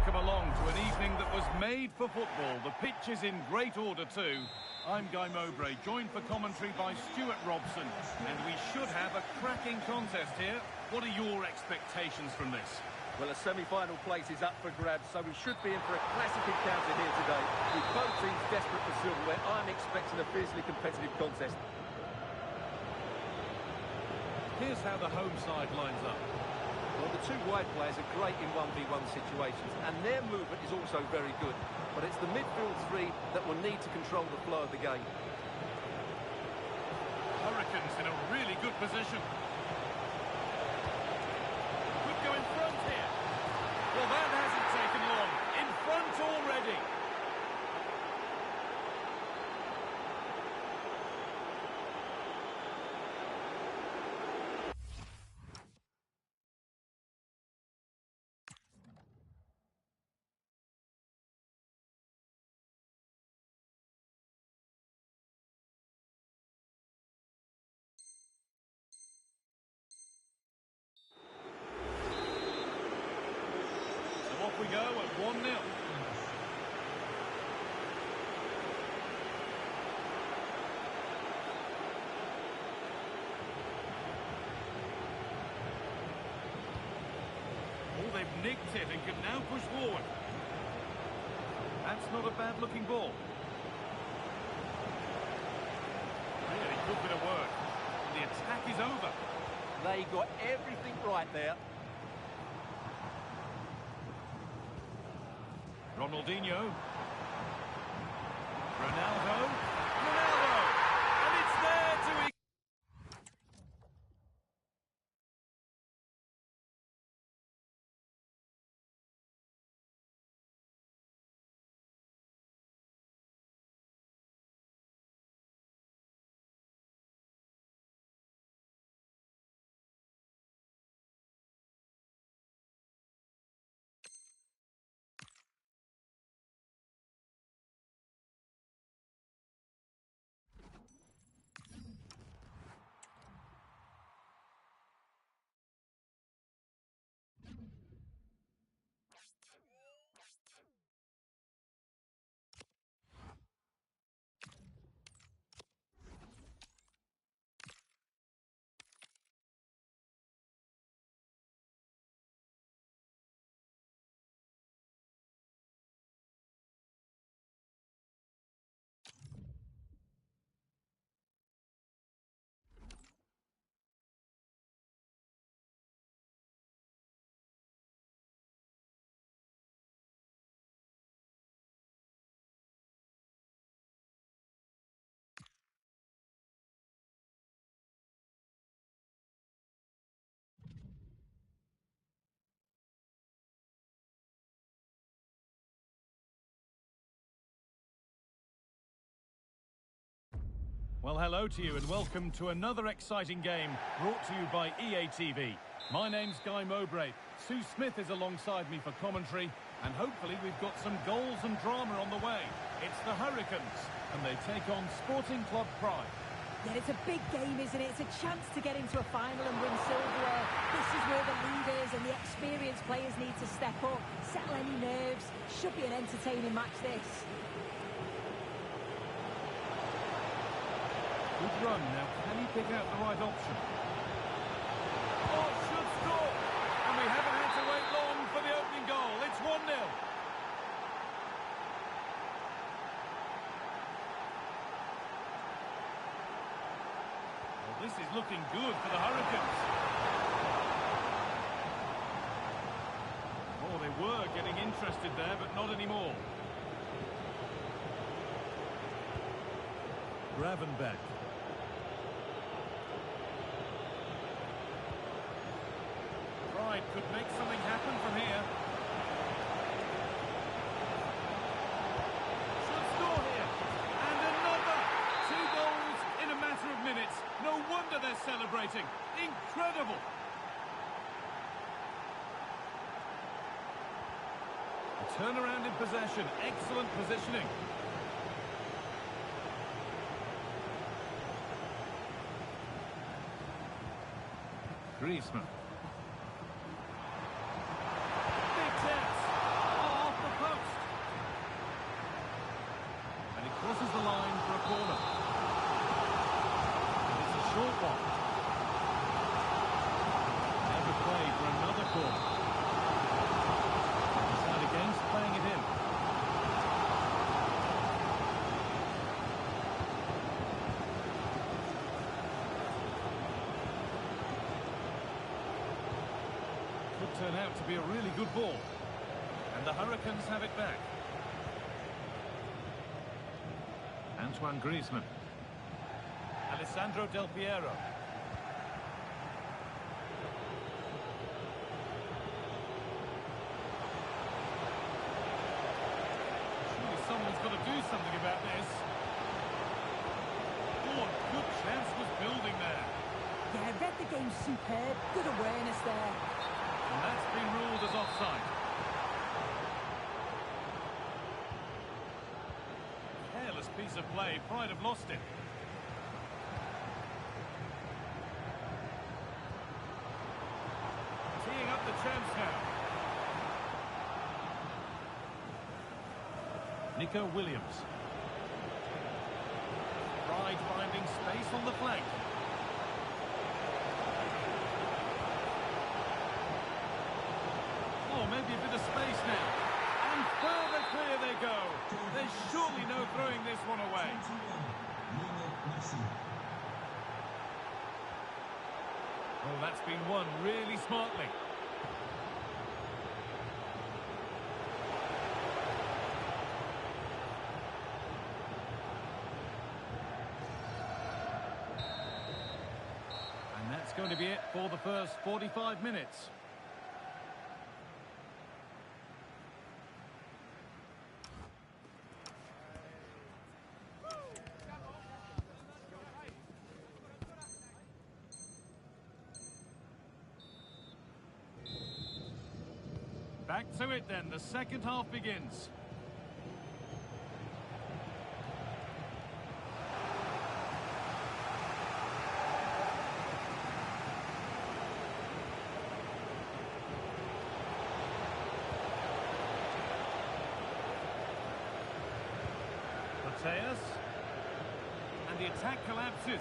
welcome along to an evening that was made for football. The pitch is in great order too. I'm Guy Mowbray, joined for commentary by Stuart Robson, and we should have a cracking contest here. What are your expectations from this? Well, a semi-final place is up for grabs, so we should be in for a classic encounter here today. With both teams desperate for silverware, I'm expecting a fiercely competitive contest. Here's how the home side lines up. Well, the two wide players are great in 1v1 situations, and their movement is also very good. But it's the midfield three that will need to control the flow of the game. Hurricanes in a really good position. Could go in front here. Well, that hasn't taken long. In front already. Off we go at 1-0. Oh, they've nicked it and can now push forward. That's not a bad-looking ball. Really good bit of work. The attack is over. They got everything right there. Ronaldinho. Ronaldo. And it's there to... Well, hello to you and welcome to another exciting game brought to you by EA TV. My name's Guy Mowbray. Sue Smith is alongside me for commentary, and hopefully we've got some goals and drama on the way. It's the Hurricanes, and they take on Sporting Club Pride. Yeah, it's a big game, isn't it? It's a chance to get into a final and win silverware. This is where the leaders and the experienced players need to step up, settle any nerves. Should be an entertaining match, this. Good run. Now, can he pick out the right option? Oh, should score! And we haven't had to wait long for the opening goal. It's 1-0. Well, this is looking good for the Hurricanes. Oh, they were getting interested there, but not anymore. Gravenbeck. Could make something happen from here. Should score here. And another! 2 goals in a matter of minutes. No wonder they're celebrating. Incredible! A turnaround in possession. Excellent positioning. Griezmann. Big chance. Oh, turn out to be a really good ball. And the Hurricanes have it back. Antoine Griezmann. Alessandro Del Piero. Surely someone's got to do something about this. Oh, good chance was building there. Yeah, read the game superb. Good awareness there. And that's been ruled as offside. Careless piece of play. Pride have lost it. Teeing up the chance now. Nico Williams. Pride finding space on the flank. Oh, maybe a bit of space now. And further clear they go. There's surely no throwing this one away. Oh, that's been won really smartly. And that's going to be it for the first 45 minutes. Back to it then, the second half begins. Mateus. And the attack collapses.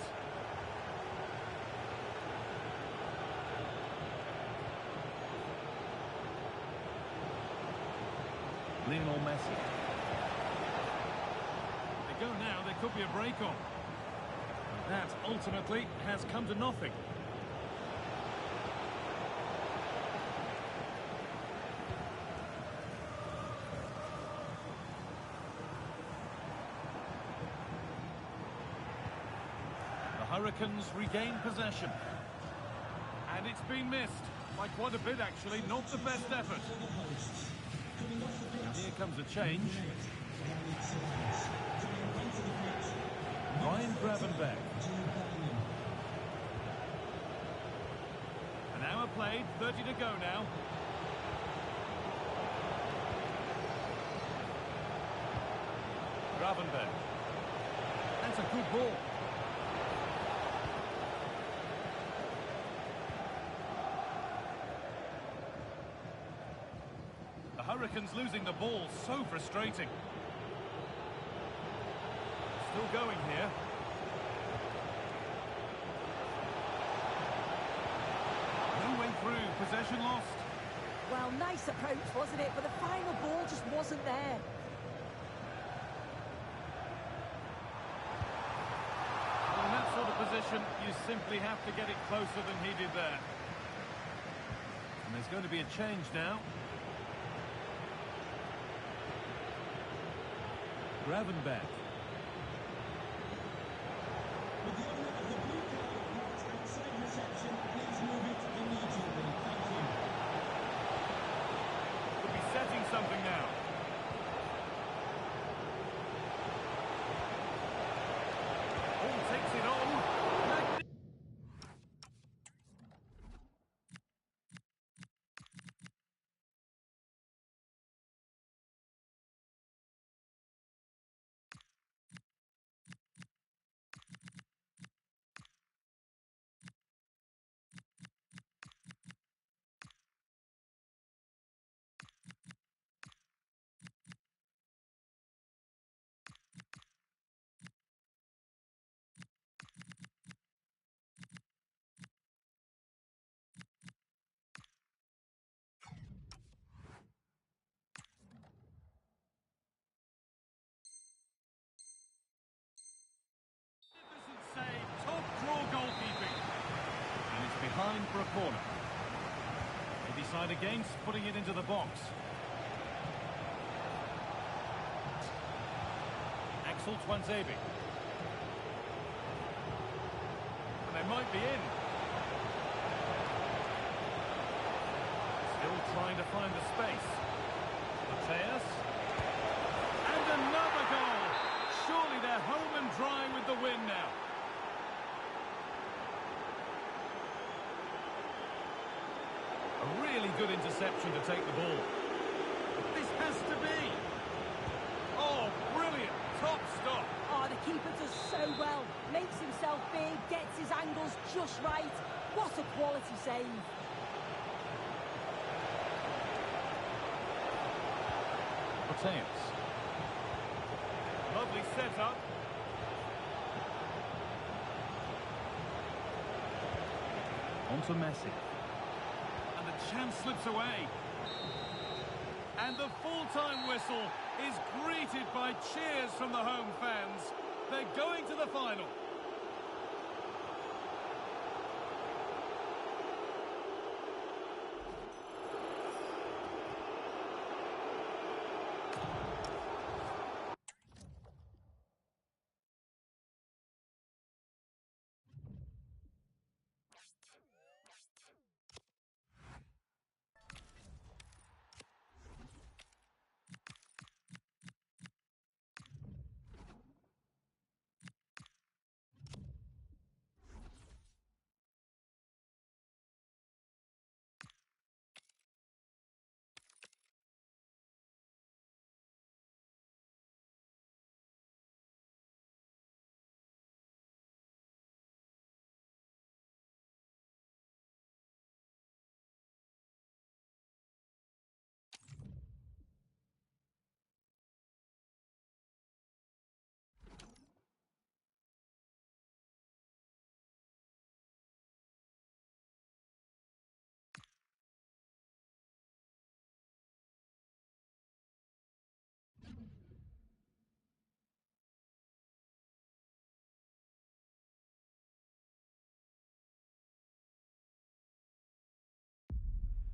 Lionel Messi. They go now, there could be a break on. That ultimately has come to nothing. The Hurricanes regain possession. And it's been missed. By quite a bit actually, not the best effort. Here comes a change. Ryan Gravenberg. An hour played, 30 to go now. Gravenberg. That's a good ball. Hurricanes losing the ball, so frustrating. Still going here. No way through, possession lost. Well, nice approach, wasn't it? But the final ball just wasn't there. Well, in that sort of position, you simply have to get it closer than he did there. And there's going to be a change now. Gravenberg. Could be setting something now. Oh, takes it on. Top draw goalkeeping. And it's behind for a corner. Maybe decide against putting it into the box. Axel Twanzebe. And they might be in. Still trying to find the space. Mateus. And another goal. Surely they're home and dry with the win now. A really good interception to take the ball. This has to be. Oh, brilliant. Top stop. Oh, the keeper does so well. Makes himself big, gets his angles just right. What a quality save. Mateus. Lovely setup. On to Messi. And the chance slips away. And the full-time whistle is greeted by cheers from the home fans. They're going to the final.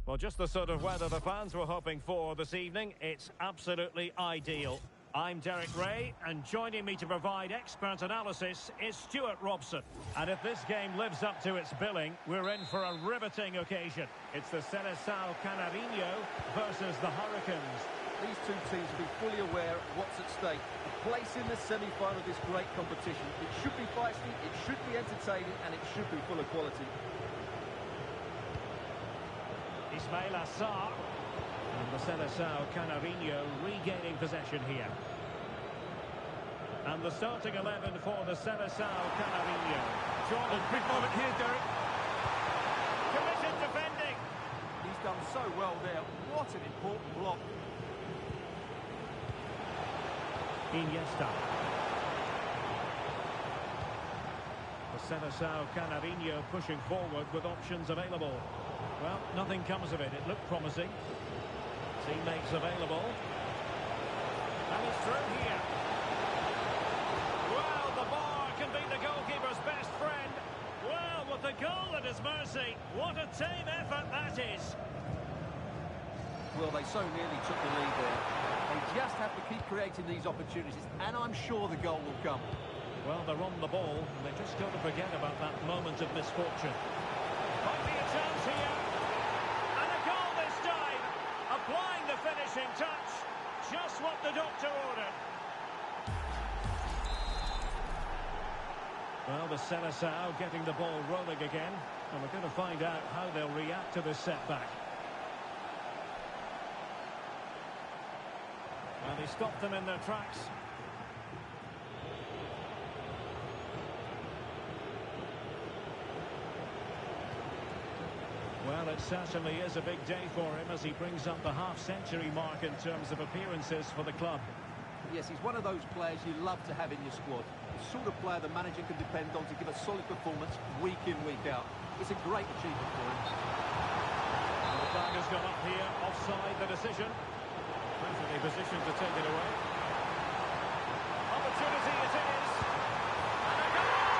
Well, just the sort of weather the fans were hoping for this evening. It's absolutely ideal. I'm Derek Ray, and joining me to provide expert analysis is Stuart Robson. And if this game lives up to its billing, we're in for a riveting occasion. It's the Seleção Canarinho versus the Hurricanes. These two teams will be fully aware of what's at stake. A place in the semi-final of this great competition. It should be feisty, it should be entertaining, and it should be full of quality. Ismail Assar. And the Seleção Canarinho regaining possession here. And the starting 11 for the Seleção Canarinho. Oh, big moment here, Derek. Committed defending. He's done so well there. What an important block. Iniesta. The Seleção Canarinho pushing forward with options available. Well, nothing comes of it. It looked promising. Teammates available. And it's through here. Well, the bar can be the goalkeeper's best friend. Well, with the goal at his mercy, what a team effort that is. Well, they so nearly took the lead there. They just have to keep creating these opportunities, and I'm sure the goal will come. Well, they're on the ball, and they just got to forget about that moment of misfortune. Might be a chance here. And a goal this time. Applying the finishing touch. Just what the doctor ordered. Well, the Seleção getting the ball rolling again. And we're going to find out how they'll react to this setback. And he stopped them in their tracks. Well, it certainly is a big day for him as he brings up the half-century mark in terms of appearances for the club. Yes, he's one of those players you love to have in your squad. The sort of player the manager can depend on to give a solid performance week in, week out. It's a great achievement for him. And the flag has gone up here, offside the decision. Perfectly positioned to take it away. Opportunity it is. And a goal!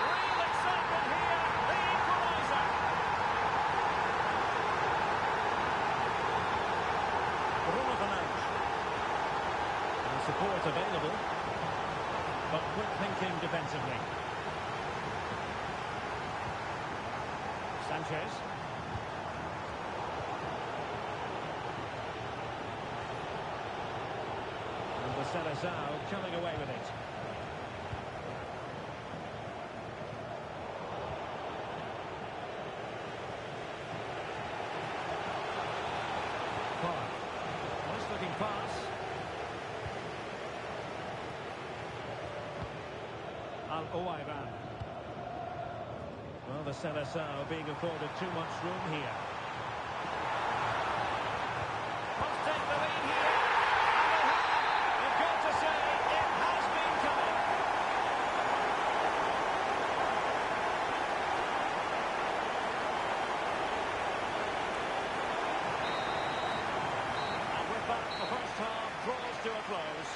Real excitement here, the equaliser. support available, but quick thinking defensively. Sanchez. And the Seleção coming away with it. Nice looking pass. Al-Owairan. Well, the Seleção being afforded too much room here. Must take the lead here. And they've got to say it has been coming. And with that, the first half draws to a close.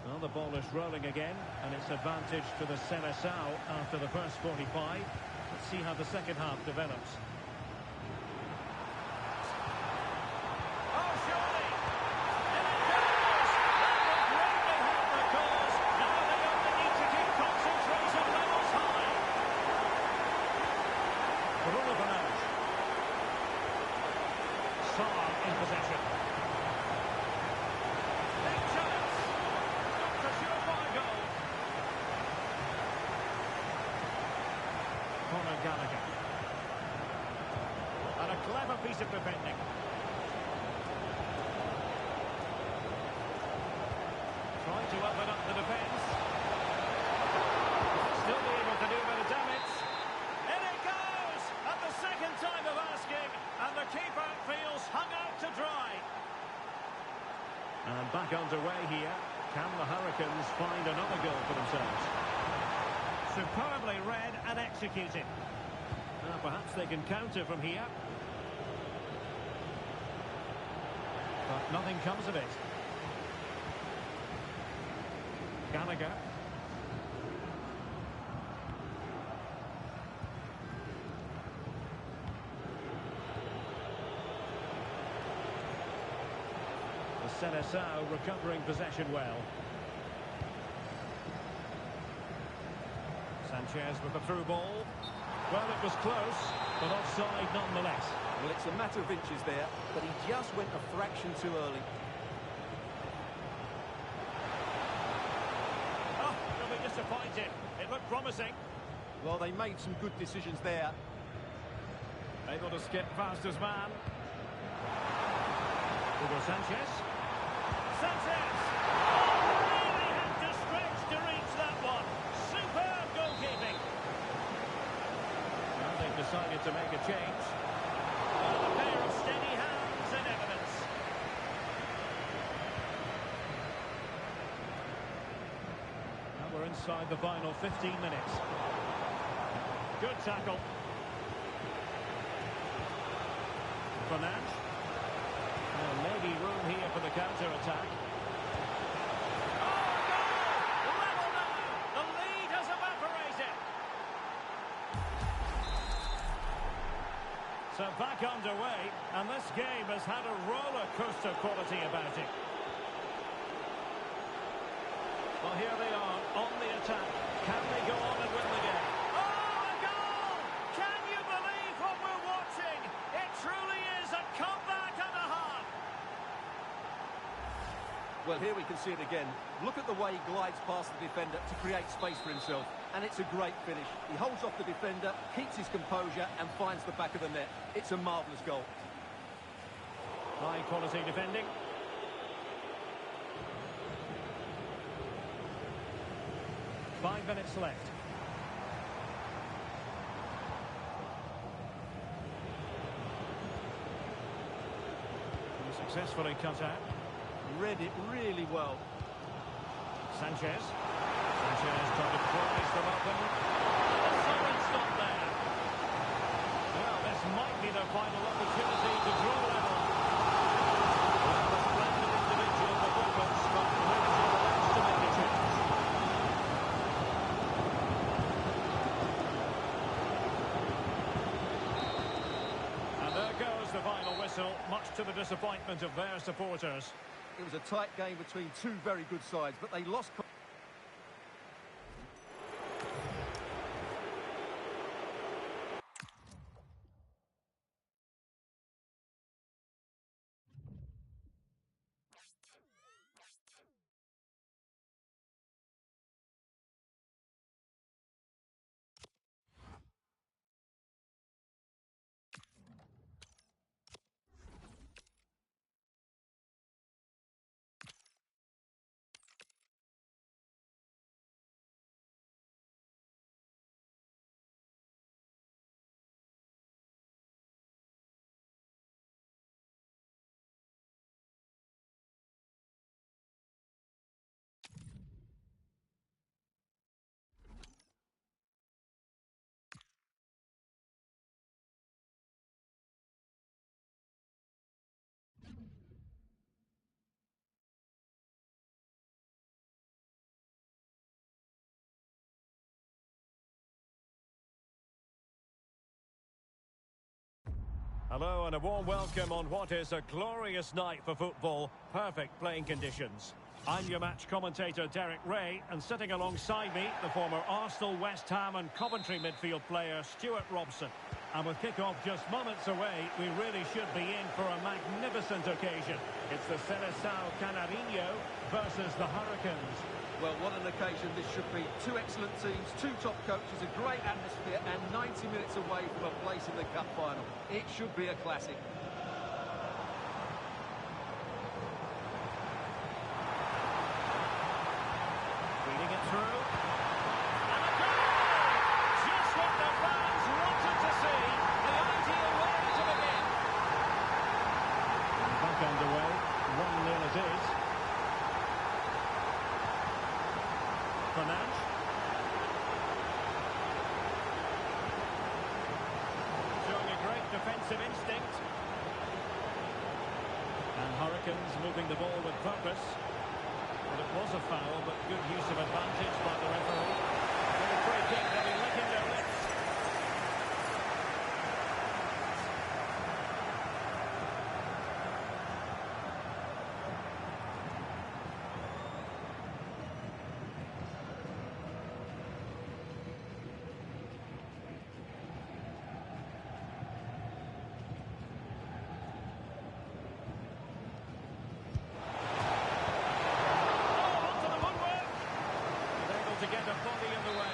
Well, the ball is rolling again, and it's advantage to the Seleção after the first 45. Let's see how the second half develops. Oh, surely! And it goes! That will greatly help the cause. Now they only need to keep concentration levels high. Bruno Fernandes. Saar in possession. Gallagher. And a clever piece of defending. Trying to open up the defence. Still be able to do a bit of damage. In it goes! At the second time of asking, and the keeper feels hung out to dry. And back underway here. Can the Hurricanes find another goal for themselves? Superbly read and executed. Perhaps they can counter from here. But nothing comes of it. Gallagher. The Seleção recovering possession well. Sanchez with the through ball. Well, it was close, but offside nonetheless. Well, it's a matter of inches there, but he just went a fraction too early. Oh, they'll be disappointed. It looked promising. Well, they made some good decisions there. Able to skip past his man. Hugo Sanchez. Sanchez! Oh, really had to stretch to reach that one. Superb goalkeeping. Well, they've decided to make a change. Well, a pair of steady hands in evidence. Now we're inside the final 15 minutes. Good tackle. Fernandes. Well, maybe room here for the counter-attack. Oh, goal! Level now! The lead has evaporated. So back underway, and this game has had a roller coaster quality about it. Well, here they are on the attack. Can they go on and win the game? Oh, a goal! Can you believe what we're watching? It truly is a comeback and a half. Well, here we can see it again. Look at the way he glides past the defender to create space for himself. And it's a great finish. He holds off the defender, keeps his composure and finds the back of the net. It's a marvellous goal. High quality defending. Five minutes left. Successfully cut out. Read it really well. Sanchez. Sanchez trying to prize them open. A solid stop there. Well, this might be their final opportunity to draw level. to the disappointment of their supporters. It was a tight game between two very good sides, but they lost... Hello and a warm welcome on what is a glorious night for football. Perfect playing conditions. I'm your match commentator Derek Ray, and sitting alongside me, the former Arsenal, West Ham and Coventry midfield player Stuart Robson. And with kick-off just moments away, we really should be in for a magnificent occasion. It's the Seleção Canarinho versus the Hurricanes. Well, what an occasion this should be. Two excellent teams, two top coaches, a great atmosphere, and 90 minutes away from a place in the cup final. It should be a classic. Feeding it through. And a goal! Just what the fans wanted to see. The ideal way to begin. And back underway. 1-0 it is. Fernandes. Showing a great defensive instinct. And Hurricanes moving the ball with purpose. Well, it was a foul, but good use of advantage by the referee. And the free kick, they'll be licking their lips. To get a body in the way.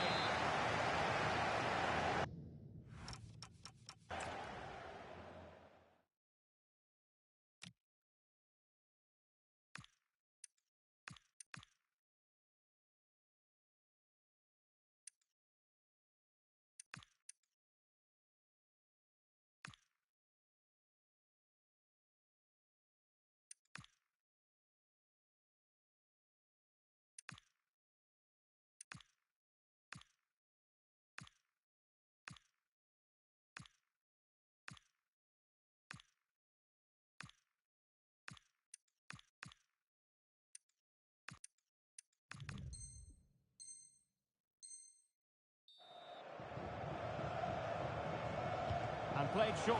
And played short.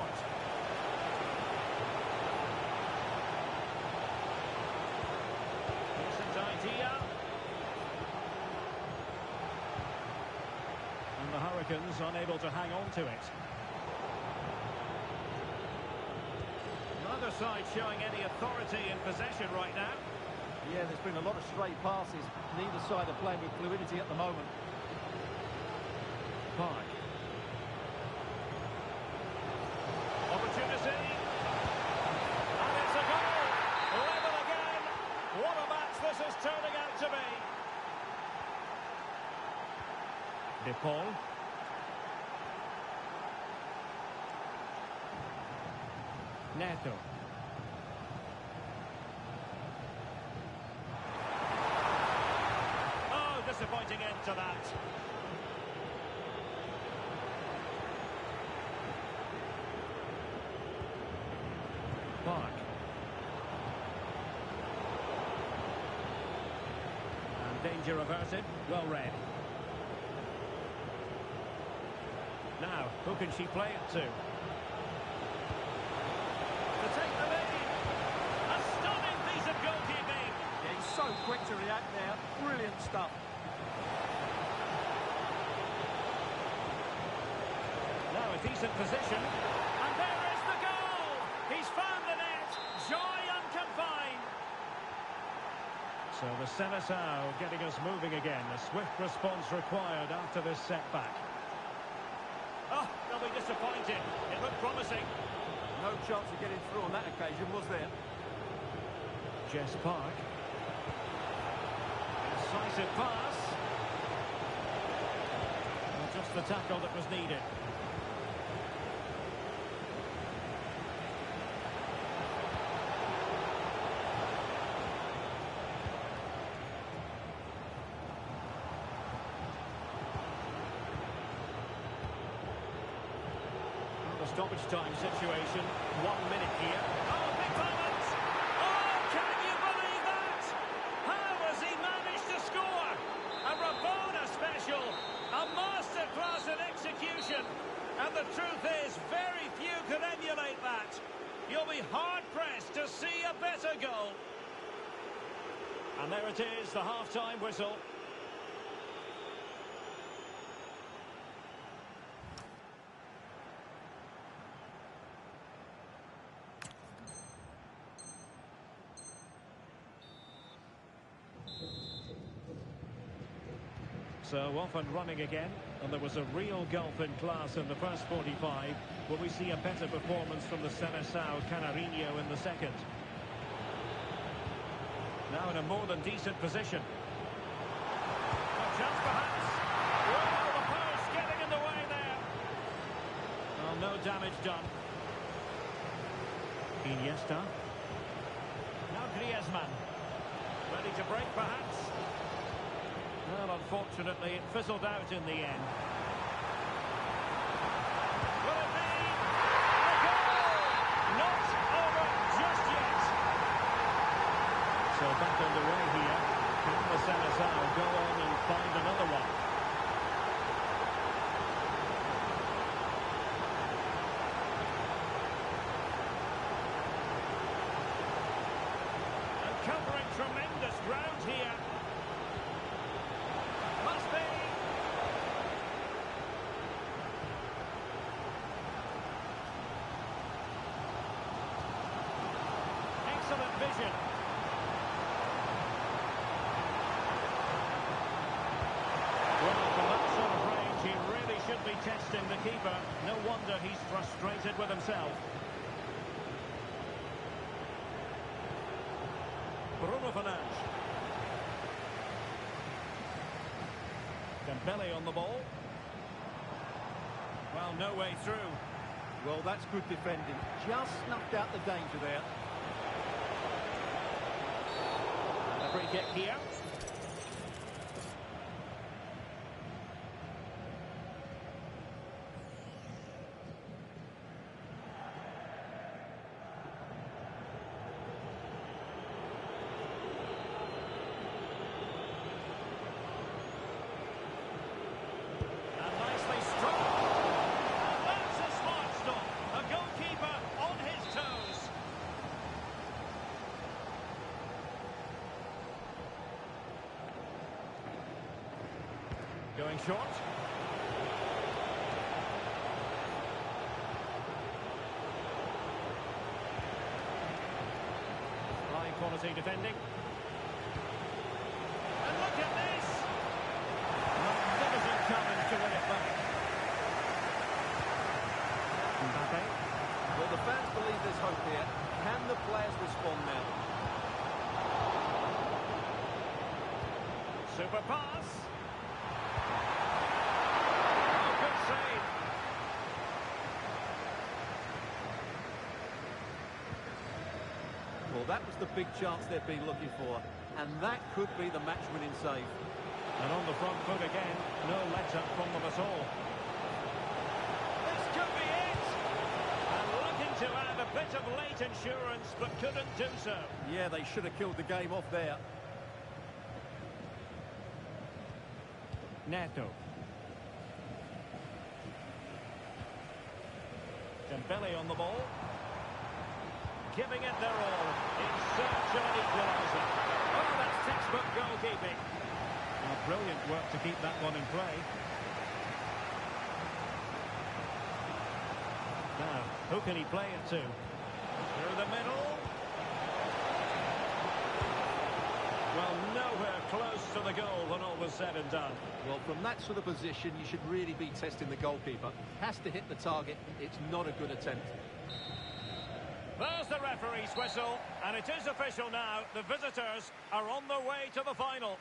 Decent idea. And the Hurricanes unable to hang on to it. Neither side showing any authority in possession right now. Yeah, there's been a lot of stray passes. Neither side are playing with fluidity at the moment. Park. Opportunity. And it's a goal. Level again. What a match this is turning out to be. De Paul. Neto. Oh, disappointing end to that. Park. And danger averted. Well read. Now, who can she play it to? To take the lead. quick to react there. Brilliant stuff. Now a decent position. And there is the goal! He's found the net. Joy unconfined. So the Seleção getting us moving again. A swift response required after this setback. Oh, they'll be disappointed. It looked promising. No chance of getting through on that occasion, was there? Jess Park. Decisive pass. Well, just the tackle that was needed. Stoppage time situation. 1 minute here. Oh, big moment! Oh, can you believe that? How has he managed to score? A Rabona special. A masterclass in execution. And the truth is, very few could emulate that. You'll be hard-pressed to see a better goal. And there it is, the half-time whistle. So off and running again, and there was a real gulf in class in the first 45. Will we see a better performance from the Seleção Canarinho in the second? Now in a more than decent position. A chance perhaps. Well, the post getting in the way there. Well, no damage done. Iniesta. Now Griezmann. Ready to break perhaps. Well, unfortunately, it fizzled out in the end. Will it be? The goal! Not over just yet. So back on the way here. Can the Seleção go on and find another one? And covering tremendous ground here. Must be. Excellent vision. Well, from that sort of range, he really should be testing the keeper. No wonder he's frustrated with himself. Bruno Fernandes. Dembele on the ball. Well, no way through. Well, that's good defending. Just snuffed out the danger there. A free kick here. Going short. High quality defending. And look at this! Magnificent challenge to win it back. Mbappe. Well, the fans believe there's hope here. Can the players respond now? Super pass. Well, that was the big chance they've been looking for, and that could be the match-winning save. And on the front foot again, no let-up from them at all. This could be it! And looking to add a bit of late insurance, but couldn't do so. Yeah, they should have killed the game off there. Neto. Dembele on the ball. Giving it their all in search of an equaliser. Oh, that's textbook Textbook goalkeeping. Well, brilliant work to keep that one in play. Now, who can he play it to? Through the middle. Well, nowhere close to the goal when all was said and done. Well, from that sort of position, you should really be testing the goalkeeper. Has to hit the target. It's not a good attempt. There's the referee's whistle, and it is official now. The visitors are on their way to the final.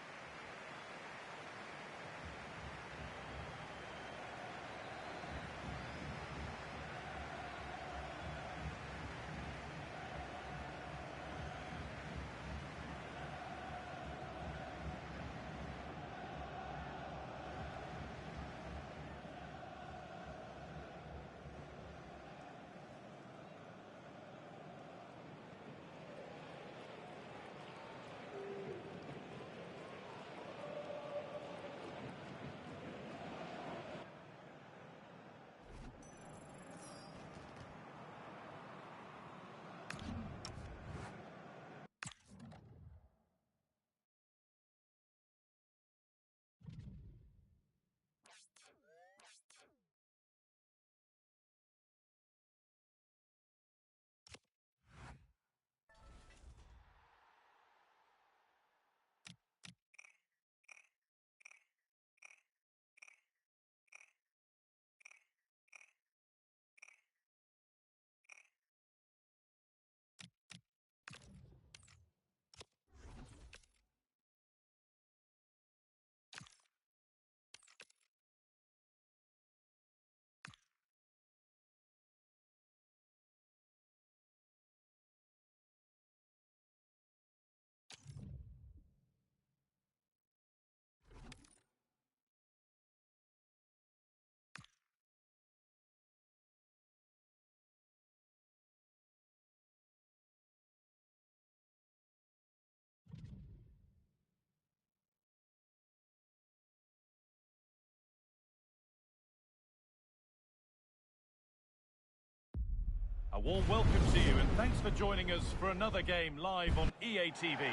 A warm welcome to you and thanks for joining us for another game live on EA TV.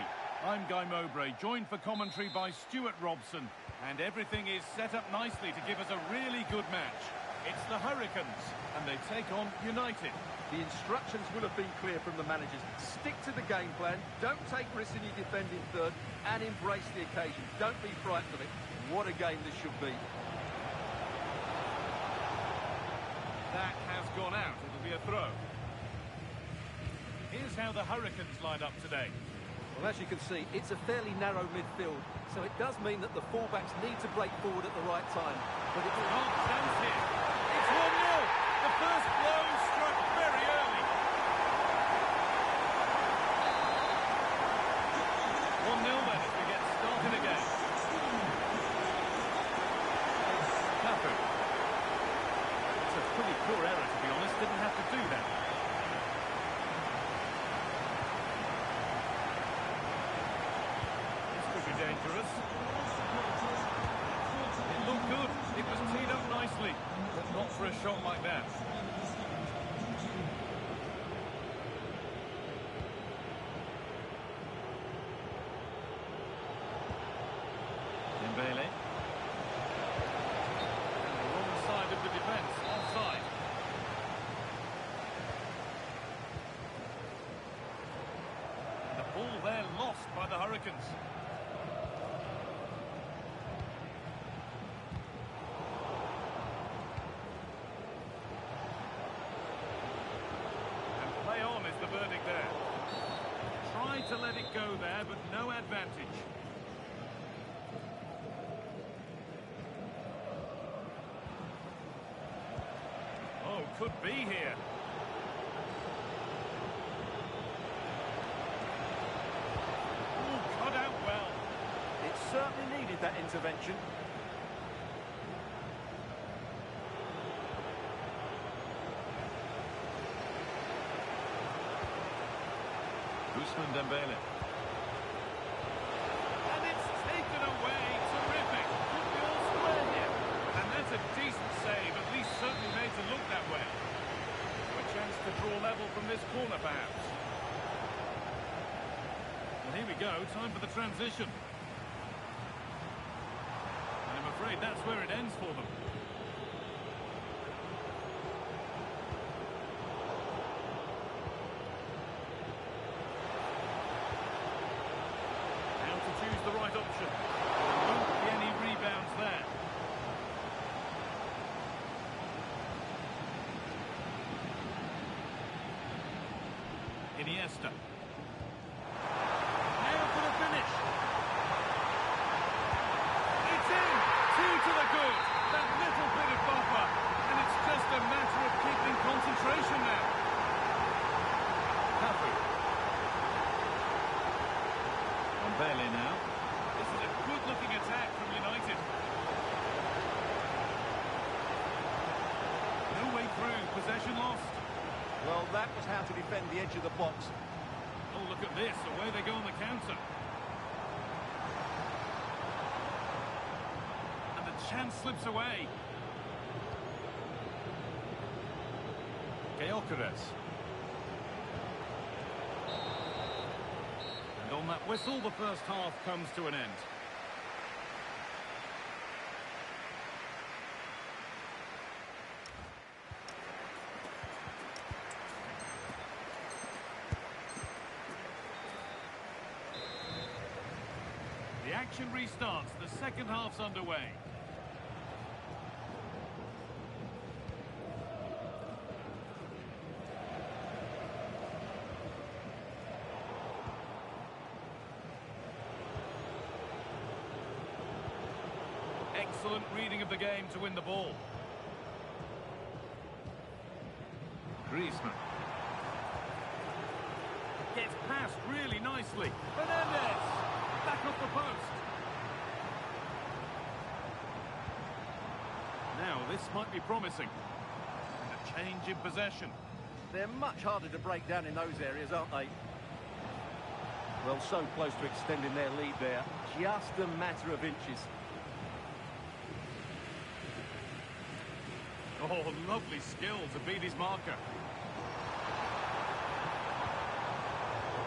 I'm Guy Mowbray, joined for commentary by Stuart Robson, and everything is set up nicely to give us a really good match. It's the Hurricanes, and they take on United. The instructions will have been clear from the managers. Stick to the game plan, don't take risks in your defending third, and embrace the occasion. Don't be frightened of it. What a game this should be. That has gone out. It'll be a throw. Here's how the Hurricanes line up today. Well, as you can see, it's a fairly narrow midfield, so it does mean that the fullbacks need to break forward at the right time. But it's Can't chance here. It's 1-0. The first blow struck very early. 1-0 then as we get started again. Tafu. It's a pretty poor error, to be honest. Didn't have to do that. Dangerous. It looked good. It was teed up nicely, but not for a shot like that. Dembele. And the wrong side of the defence, offside. The ball there lost by the Hurricanes. The verdict there. Tried to let it go there, but no advantage. Oh, could be here. Oh, cut out well. It certainly needed that intervention. Dembele. And it's taken away. Terrific. Could be all square here. And that's a decent save, at least certainly made to look that way. A chance to draw level from this corner, perhaps. And here we go, time for the transition. And I'm afraid that's where it ends for them. How to choose the right option. There won't be any rebounds there. Iniesta. Now for the finish. It's in. 2 to the good. That little bit of buffer. And it's just a matter of keeping concentration now. Cafu. Mbele now. This is a good-looking attack from United. No way through. Possession lost. Well, that was how to defend the edge of the box. Oh, look at this. Away they go on the counter. And the chance slips away. Gyökeres. And on that whistle, the first half comes to an end. The action restarts. The second half's underway. Excellent reading of the game to win the ball. Griezmann. Gets past really nicely. Fernandez. Back off the post. Now, this might be promising. And a change in possession. They're much harder to break down in those areas, aren't they? Well, so close to extending their lead there. Just a matter of inches. Oh, lovely skill to beat his marker.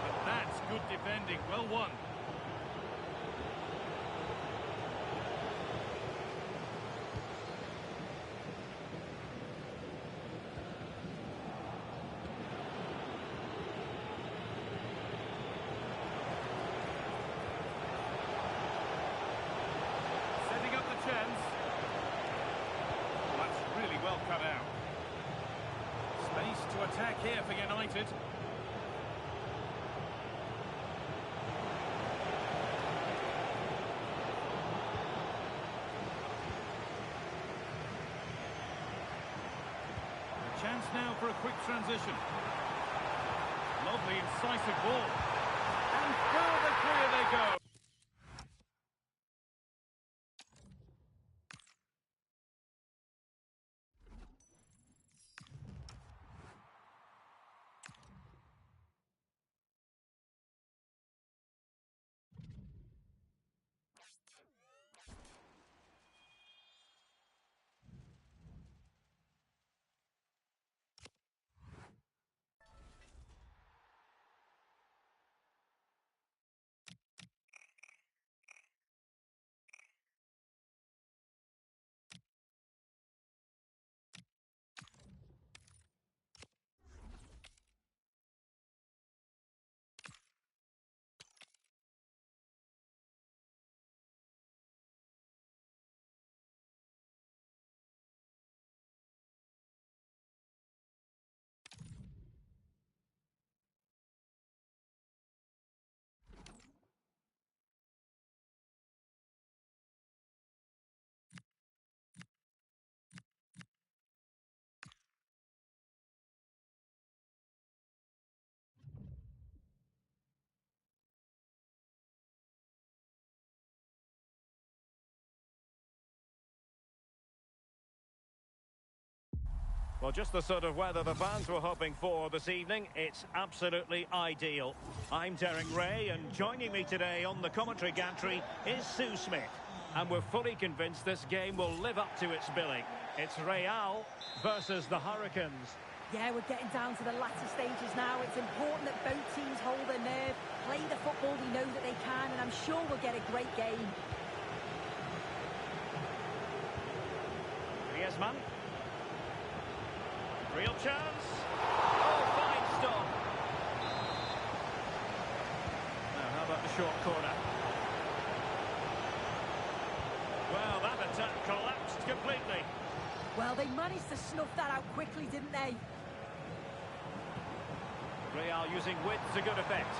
But that's good defending. Well won. Setting up the chance. That's really well cut out. Space to attack here for United. A chance now for a quick transition. Lovely incisive ball. And further clear they go. Well, just the sort of weather the fans were hoping for this evening. It's absolutely ideal. I'm Derek Ray, and joining me today on the commentary gantry is Sue Smith. And we're fully convinced this game will live up to its billing. It's Real versus the Hurricanes. Yeah, we're getting down to the latter stages now. It's important that both teams hold their nerve, play the football we know that they can, and I'm sure we'll get a great game. Griezmann. Real chance. Oh, fine stop. Now, how about the short corner? Well, that attack collapsed completely. Well, they managed to snuff that out quickly, didn't they? Real using width to good effect.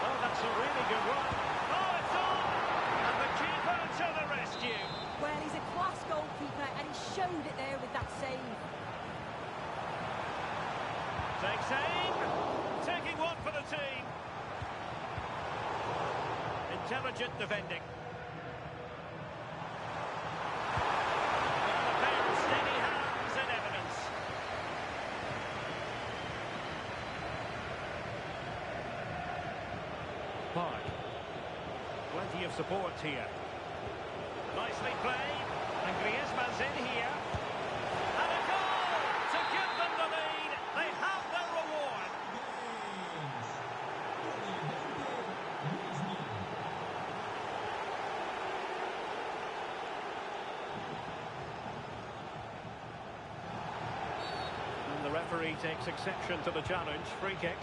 Oh, that's a really good run. Oh, it's on! And the keeper to the rescue. Well, he's a class goalkeeper, and he showed it there with that save. Takes aim. Taking one for the team. Intelligent defending. A pair of steady hands and evidence. Park. Plenty of support here. Nicely played. And Griezmann's in here. And a goal to give them the lead. They have their reward. And the referee takes exception to the challenge. Free kick.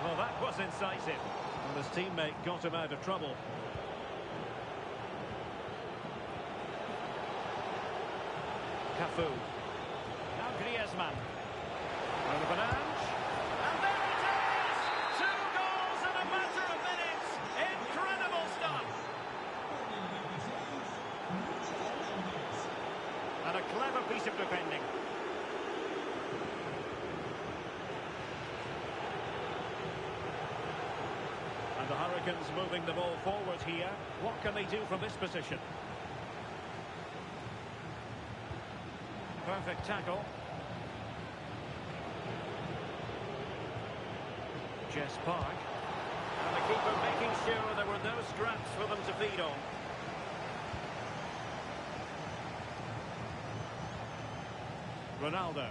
Well, that was incisive. And his teammate got him out of trouble. Cafu. Now Griezmann. Out of an edge. And there it is! 2 goals in a matter of minutes. Incredible stuff. And a clever piece of defending. And the Hurricanes moving the ball forward here. What can they do from this position? Perfect tackle. Jess Park. And the keeper making sure there were no scraps for them to feed on. Ronaldo.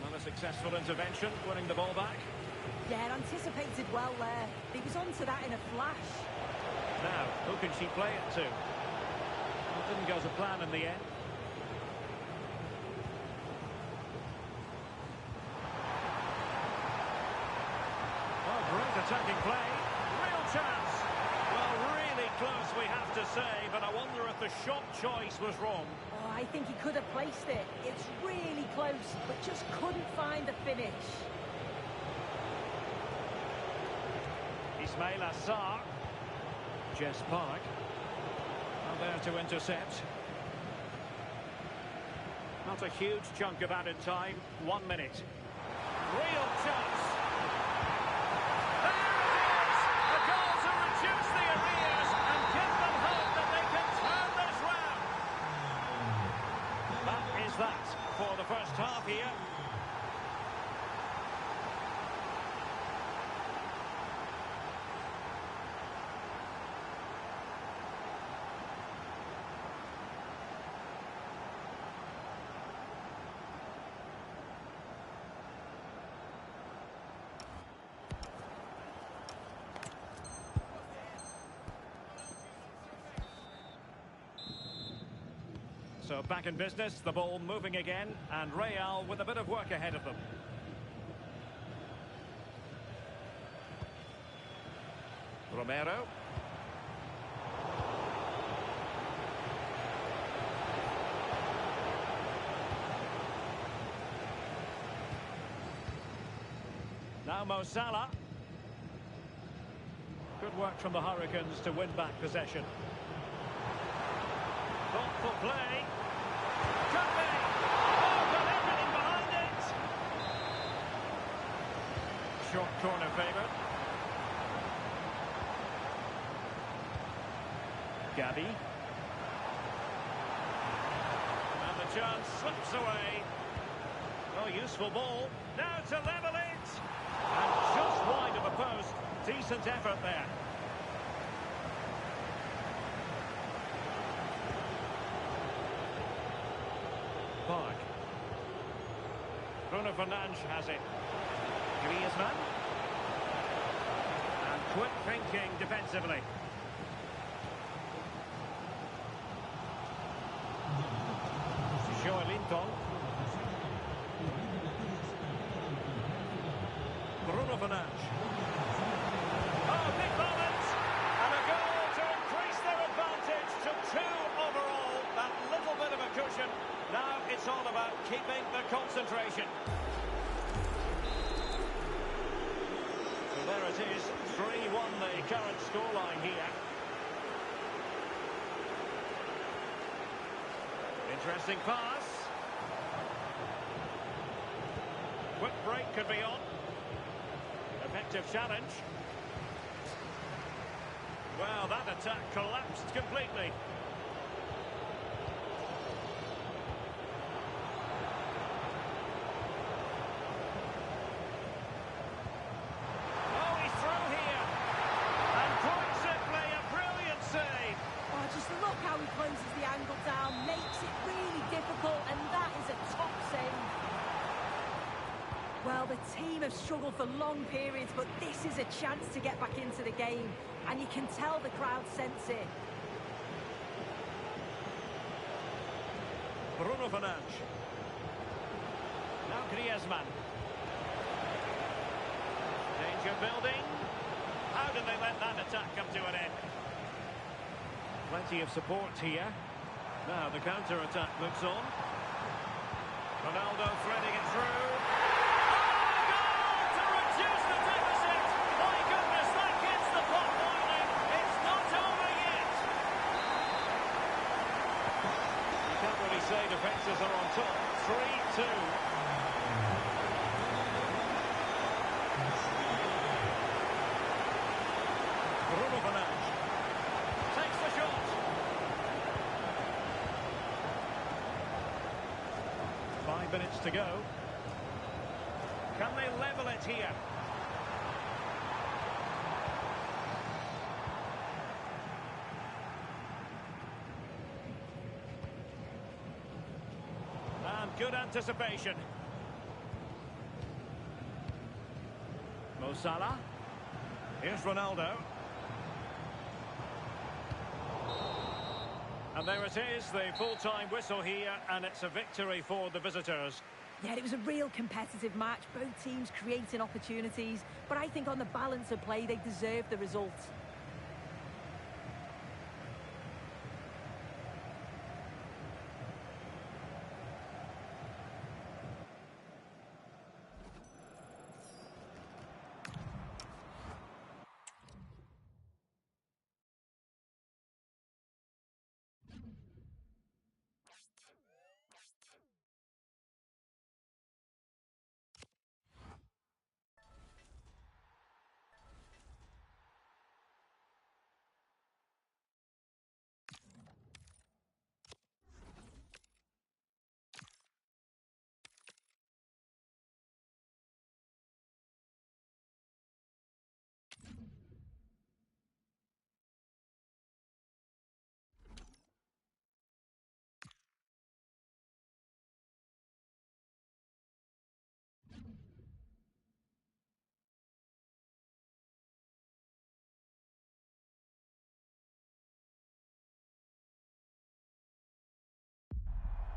Not a successful intervention, winning the ball back. Yeah, anticipated well there. He was onto that in a flash. Now, who can she play it to? Well, it didn't go to plan in the end. Oh, great attacking play. Real chance. Well, really close, we have to say, but I wonder if the shot choice was wrong. Oh, I think he could have placed it. It's really close, but just couldn't find the finish. Ismail Assar. Jess Park. Well, there to intercept. Not a huge chunk of added time. 1 minute. Real chance. There it is! The goal to reduce the arrears and give them hope that they can turn this round. That is that for the first half here. So back in business, the ball moving again, and Real with a bit of work ahead of them. Romero. Now Mo Salah. Good work from the Hurricanes to win back possession. Thoughtful play. Could be. Oh, got everything behind it. Short corner favoured. Gabi. And the chance slips away. Oh, useful ball. Now to level it. And just wide of the post. Decent effort there. Park. Bruno Fernandes has it. Griezmann. And quick thinking defensively. Joelinton. Bruno Fernandes. Oh, big moment! And a goal to increase their advantage to 2 overall. That little bit of a cushion. Now it's all about keeping the concentration. So there it is, 3-1 the current scoreline here. Interesting pass. Quick break could be on. Effective challenge. Well, that attack collapsed completely. Oh, he's through here. And quite simply, a brilliant save. Oh, just look how he closes the angle down, makes it really difficult, and that is a top save. Well, the team have struggled for long periods, but this is a chance to get back into the game, and you can tell the crowd sense it. Bruno Fernandes. Now Griezmann. Danger building. How did they let that attack come to an end? Plenty of support here. Now the counter-attack looks on. Ronaldo threading it through. Oh, goal to reduce the deficit! My goodness, that gets the pot boiling. It's not over yet. You can't really say defences are on top. 3-2. Bruno Fernandes takes the shot. 5 minutes to go. Can they level it here? And good anticipation. Mo Salah. Here's Ronaldo. And there it is, the full-time whistle here, and it's a victory for the visitors. Yeah, it was a real competitive match, both teams creating opportunities, but I think on the balance of play, they deserve the result.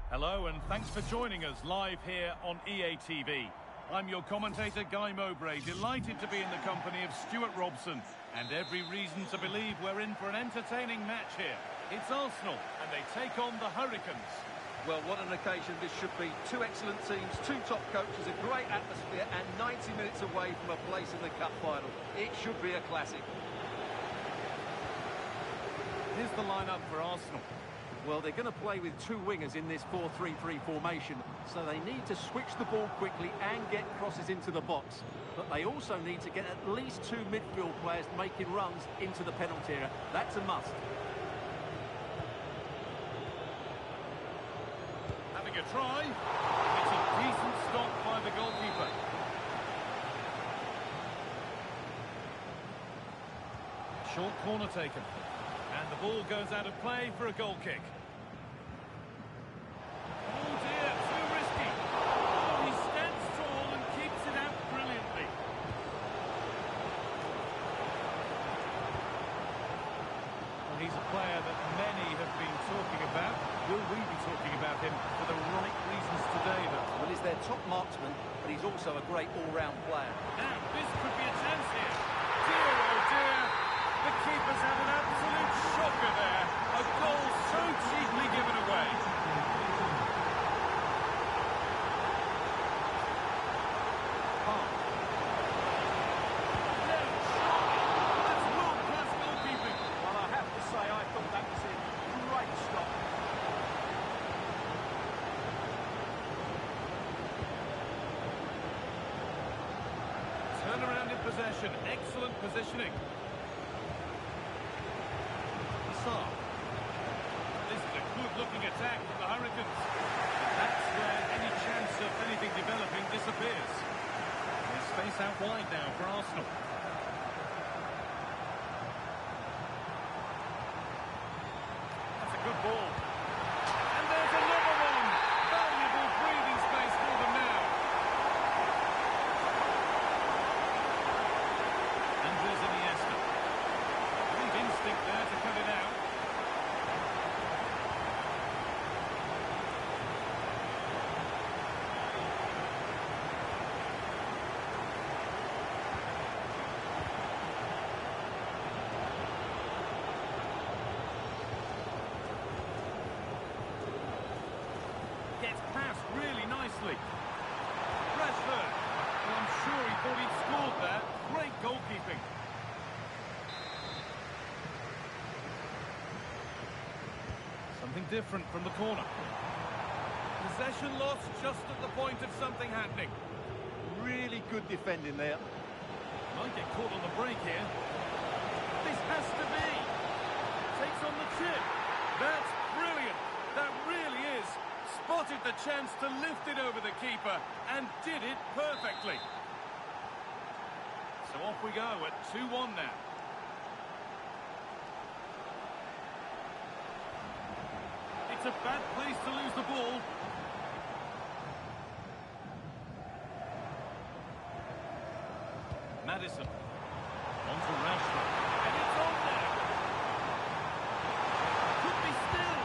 Hello and thanks for joining us live here on EA TV. I'm your commentator Guy Mowbray, delighted to be in the company of Stuart Robson, and every reason to believe we're in for an entertaining match here. It's Arsenal and they take on the Hurricanes. Well, what an occasion this should be. 2 excellent teams, 2 top coaches, a great atmosphere and 90 minutes away from a place in the cup final. It should be a classic. Here's the lineup for Arsenal. Well, they're going to play with 2 wingers in this 4-3-3 formation, so they need to switch the ball quickly and get crosses into the box. But they also need to get at least 2 midfield players making runs into the penalty area. That's a must. Having a try. It's a decent stop by the goalkeeper. Short corner taken. And the ball goes out of play for a goal kick. Oh dear, He's a player that many have been talking about. Will we be talking about him for the right reasons today, though? Well, he's their top marksman, but he's also a great all-round player. Now, this could be a chance here. Dear, oh dear. The keeper's had an absolute shocker there. A goal so cheaply given away. That's world-class goalkeeping. Well, I have to say, I thought that was a great stop. Turnaround in possession. Excellent positioning. This is a good-looking attack from the Hurricanes. That's where any chance of anything developing disappears. There's space out wide now for Arsenal. That's a good ball. And there's another one. Valuable breathing space for them now. And there's Iniesta. Great instinct there to cut it out. Gets past really nicely. Rashford. Well, I'm sure he thought he'd scored there. Great goalkeeping. Something different from the corner. Possession lost just at the point of something happening. Really good defending there. Might get caught on the break here. This has to be. Takes on the chip. That's brilliant. That really is. Spotted the chance to lift it over the keeper and did it perfectly. So off we go at 2-1 now. It's a bad place to lose the ball. Maddison. On to Rashford. And it's on there. Could be still.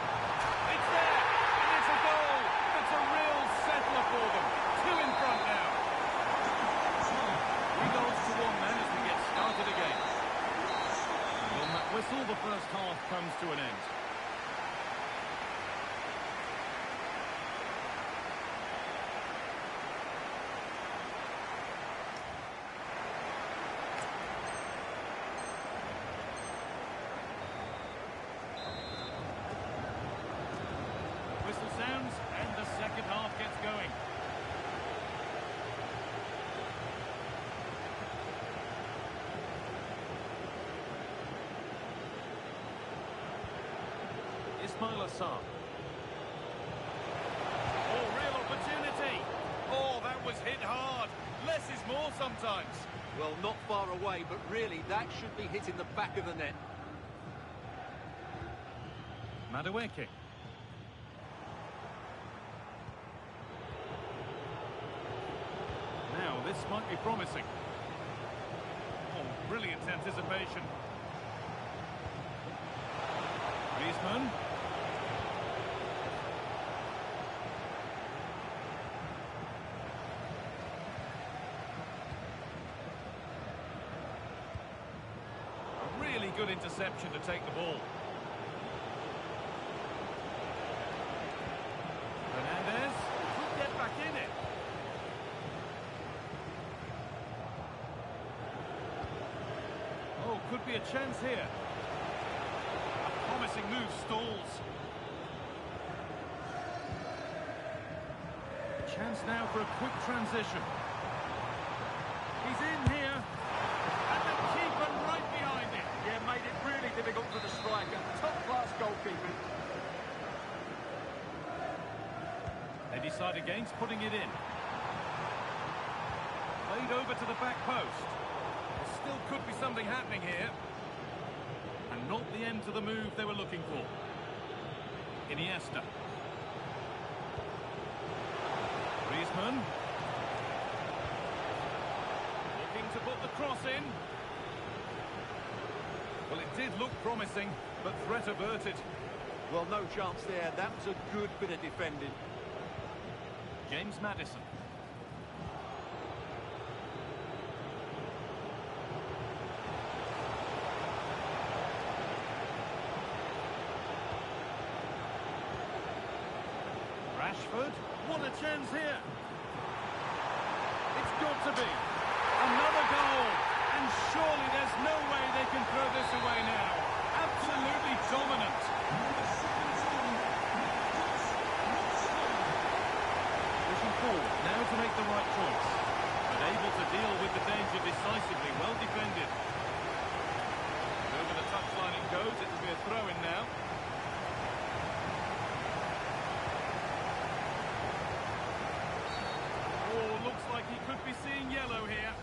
It's there. And it's a goal. It's a real settler for them. 2 in front now. 3 goals to 1 then as we get started again. And on that whistle, the first half comes to an end. Whistle sounds and the second half gets going. Ismail Assar. Oh, real opportunity. Oh, that was hit hard. Less is more sometimes. Well, not far away, but really, that should be hitting the back of the net. Madueke. Now, this might be promising. Oh, brilliant anticipation. Griezmann. A really good interception to take the ball. Hernandez could get back in it. Oh, could be a chance here. A promising move stalls. A chance now for a quick transition. He's in here. And the keeper right behind him. Yeah, made it really difficult for the striker. Top-class goalkeeping. They decide against putting it in. Played over to the back post. There still could be something happening here. And not the end to the move they were looking for. Iniesta. Griezmann. Looking to put the cross in. Well, it did look promising, but threat averted. Well, no chance there. That was a good bit of defending. James Maddison. Rashford, what a chance here. It's got to be. Another goal. And surely there's no way they can throw this away now. Absolutely dominant. Pushing forward, now to make the right choice. But able to deal with the danger decisively, well defended. Over the touchline it goes, it will be a throw-in now. Oh, looks like he could be seeing yellow here.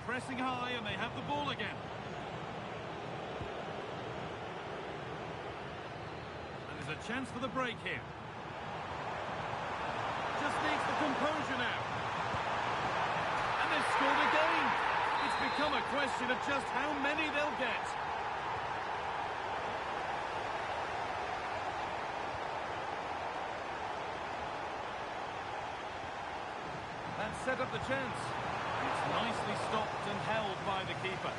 Pressing high and they have the ball again. And there's a chance for the break here. Just needs the composure now. And they've scored again. It's become a question of just how many they'll get. That set up the chance. It's nicely stopped and held by the keeper.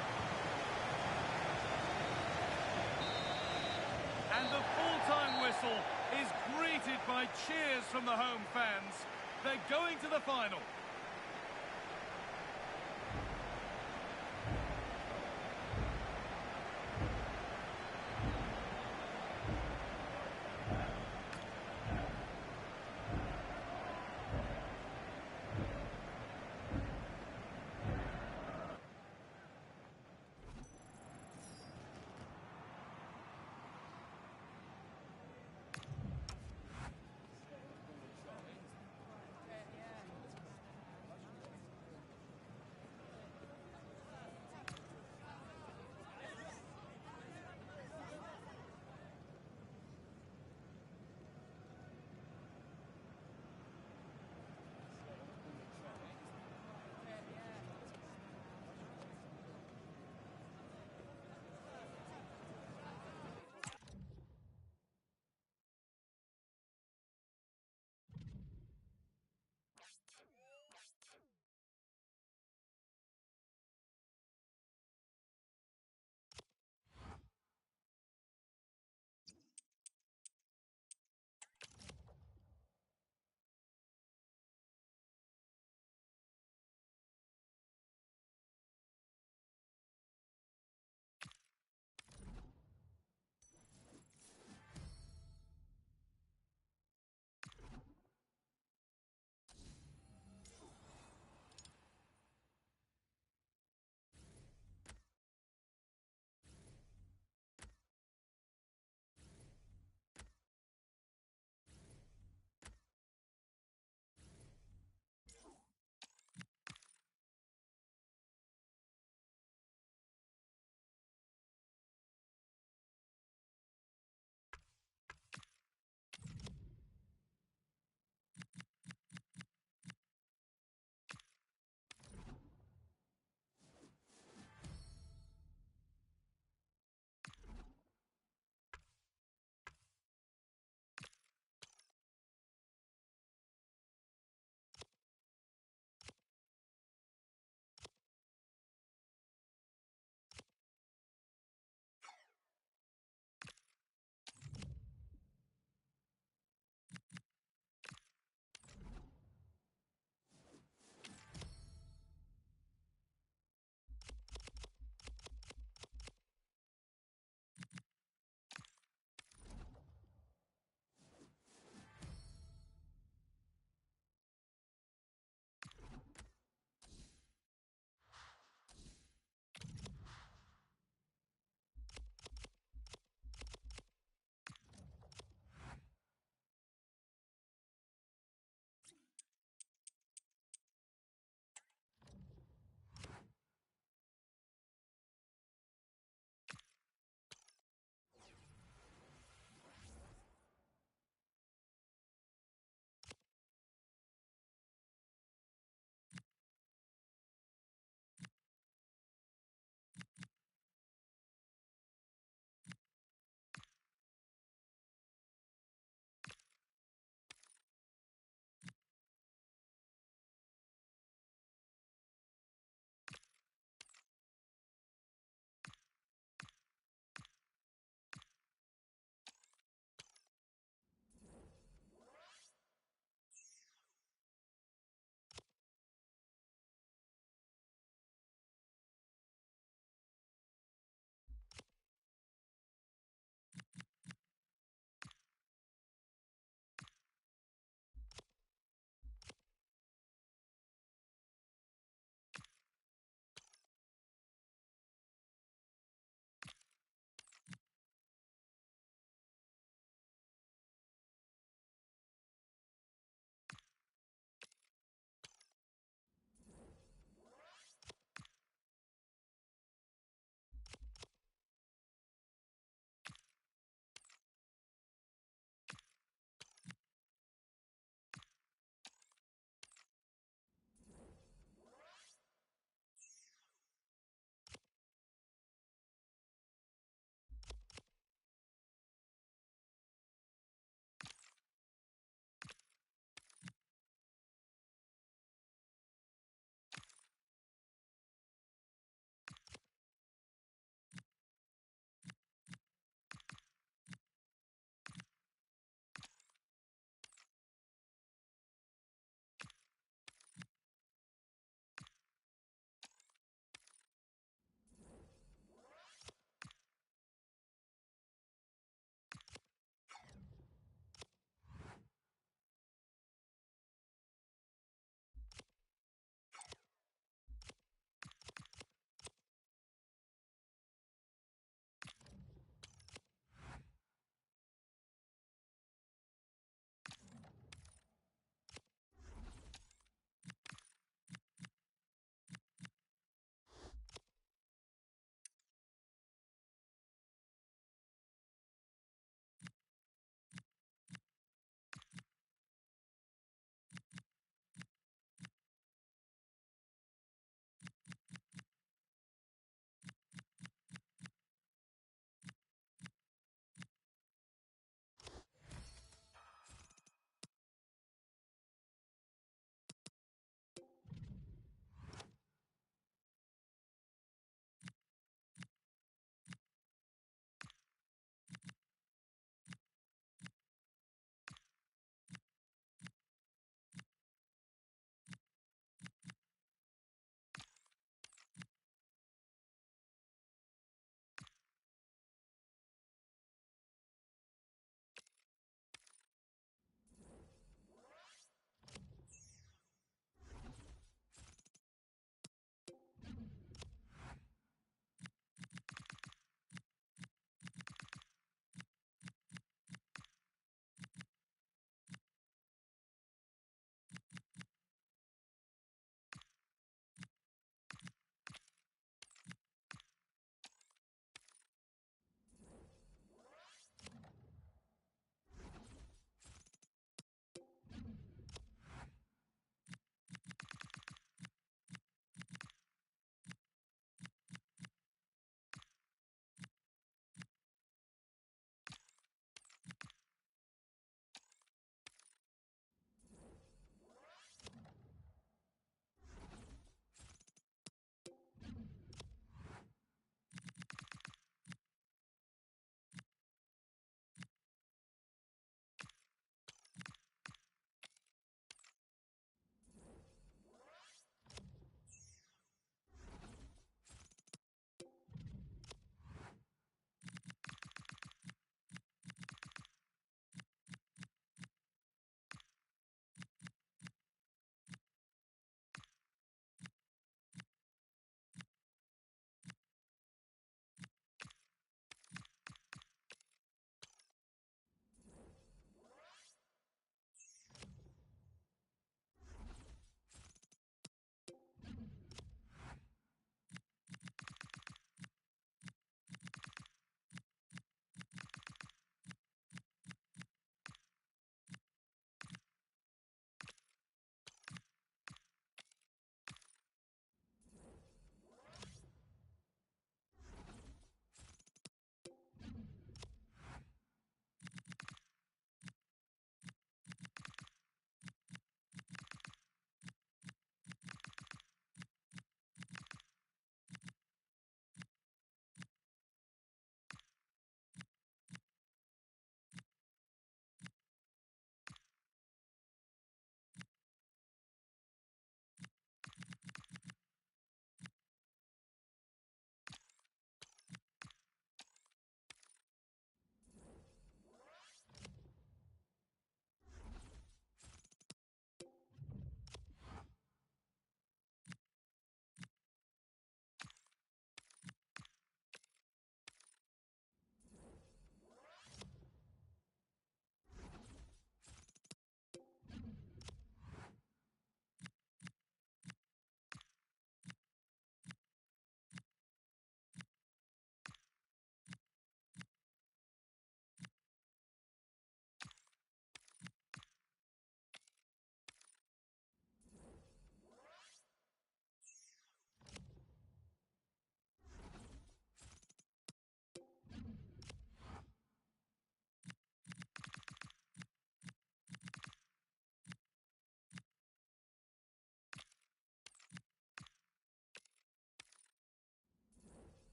And the full-time whistle is greeted by cheers from the home fans. They're going to the final.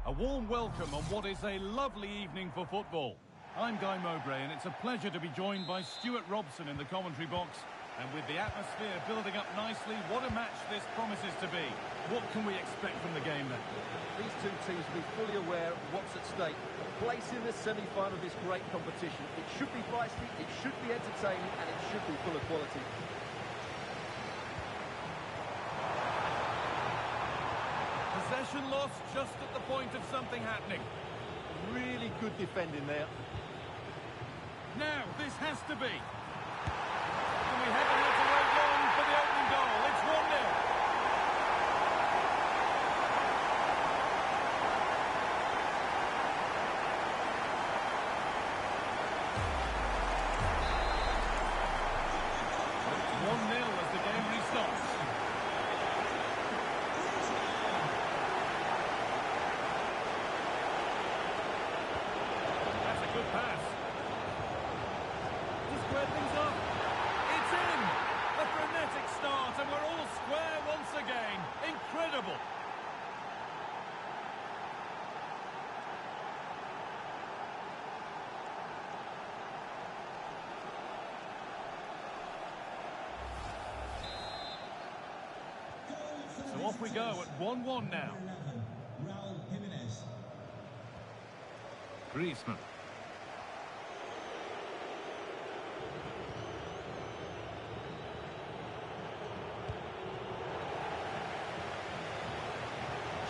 A warm welcome on what is a lovely evening for football. I'm Guy Mowbray, and it's a pleasure to be joined by Stuart Robson in the commentary box. And with the atmosphere building up nicely, what a match this promises to be. What can we expect from the game then? These two teams will be fully aware of what's at stake. A place in the semi-final of this great competition. It should be feisty, it should be entertaining, and it should be full of quality. Possession lost just at the point of something happening. Really good defending there. Now, this has to be. And we haven't had to wait long for the opening goal. It's 1-0. It's 1-0 as the game restarts. That's a good pass. To square things up. It's in! A frenetic start, and we're all square once again. Incredible! So off we go at 1-1 now. Griezmann.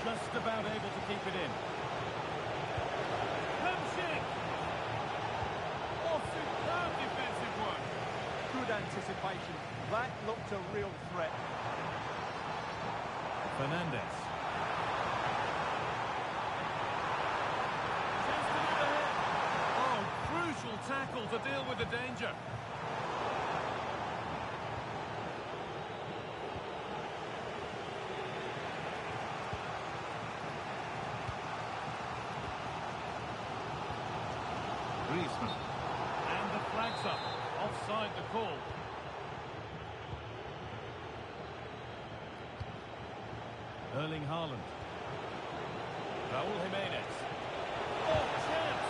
Just about able to keep it in. Hamsik! Oh, superb defensive work. Good anticipation. That looked a real threat. Fernandes. Chance to move ahead. Oh, crucial tackle to deal with the danger. Griezmann. And the flag's up. Offside the call. Erling Haaland. Raul Jimenez. Oh, chance!